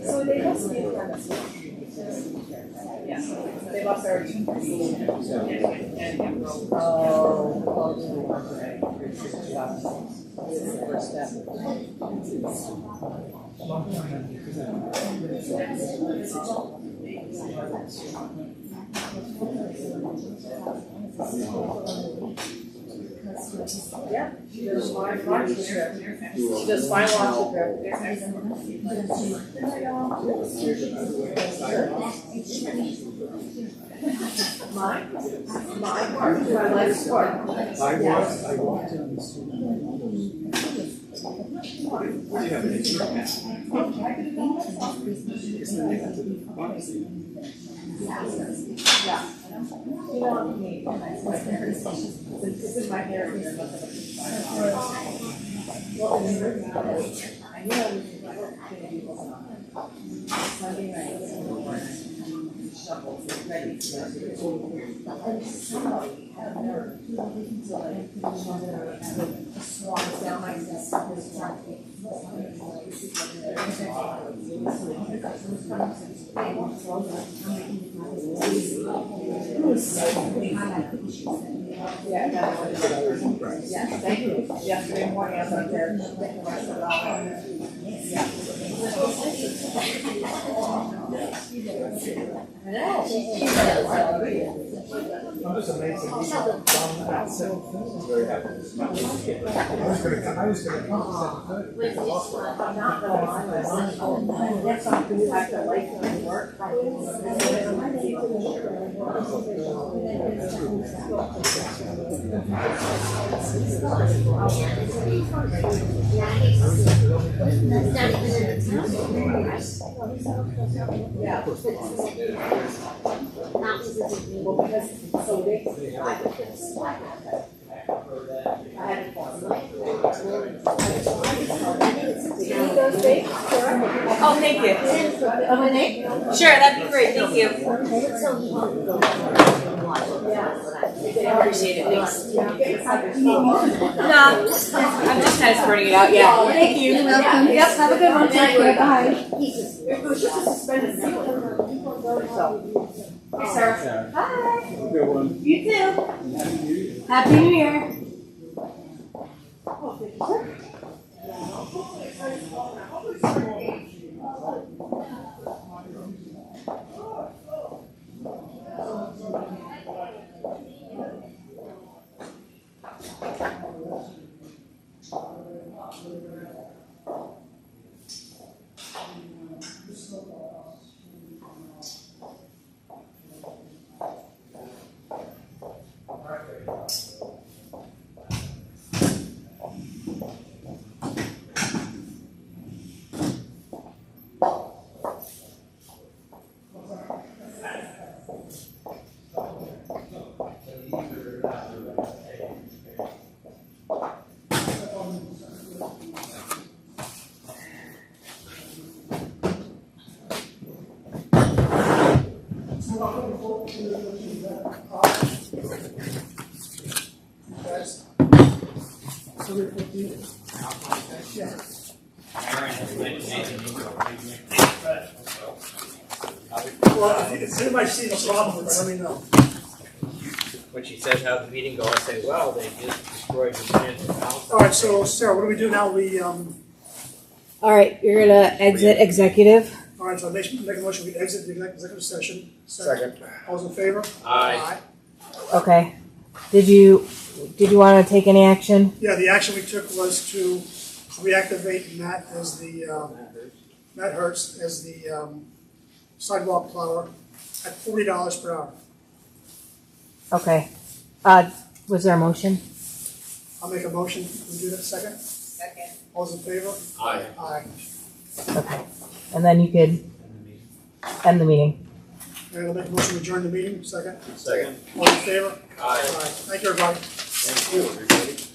So they must be they lost their first step. Yeah, she does fine watch with her. She does fine watch with her. Mine? My part, my life's part. I walked in the street. What do you have an instrument? Yeah. You know what I mean? It's in my hair. Well, I know Sunday night, shovels ready to and somebody had a nerve to like swans down like this. Yeah, thank you. Yesterday morning I was up there. I know. was amazing. He got it done at 7:30. Very happy. I was going to come at 7:30. I'm not gonna lie. That's something you have to like and work. Oh, thank you. Sure, that'd be great, thank you. I appreciate it, thanks. No, I'm just kind of spreading it out, yeah. Thank you. You're welcome. Yep, have a good one. Take care. Bye. Hey, sir. Hi. Good one. You too. Happy New Year. Well, if anybody sees a problem, let me know. When she says how's the meeting go, I say, well, they just destroyed the plans for Valentine's. All right, so Sarah, what do we do now? All right, you're gonna exit executive. All right, so I make a motion, we exit the executive session. Second. All those in favor? Aye. Okay. Did you want to take any action? Yeah, the action we took was to reactivate Matt as the, Matt Hertz as the sidewalk plower at $40 per hour. Okay. Was there a motion? I'll make a motion. Can we do that second? Second. All those in favor? Aye. Aye. Okay. And then you could end the meeting. And I'll make a motion to adjourn the meeting. Second. Second. All in favor? Aye. Thank you, everybody. Thank you, everybody.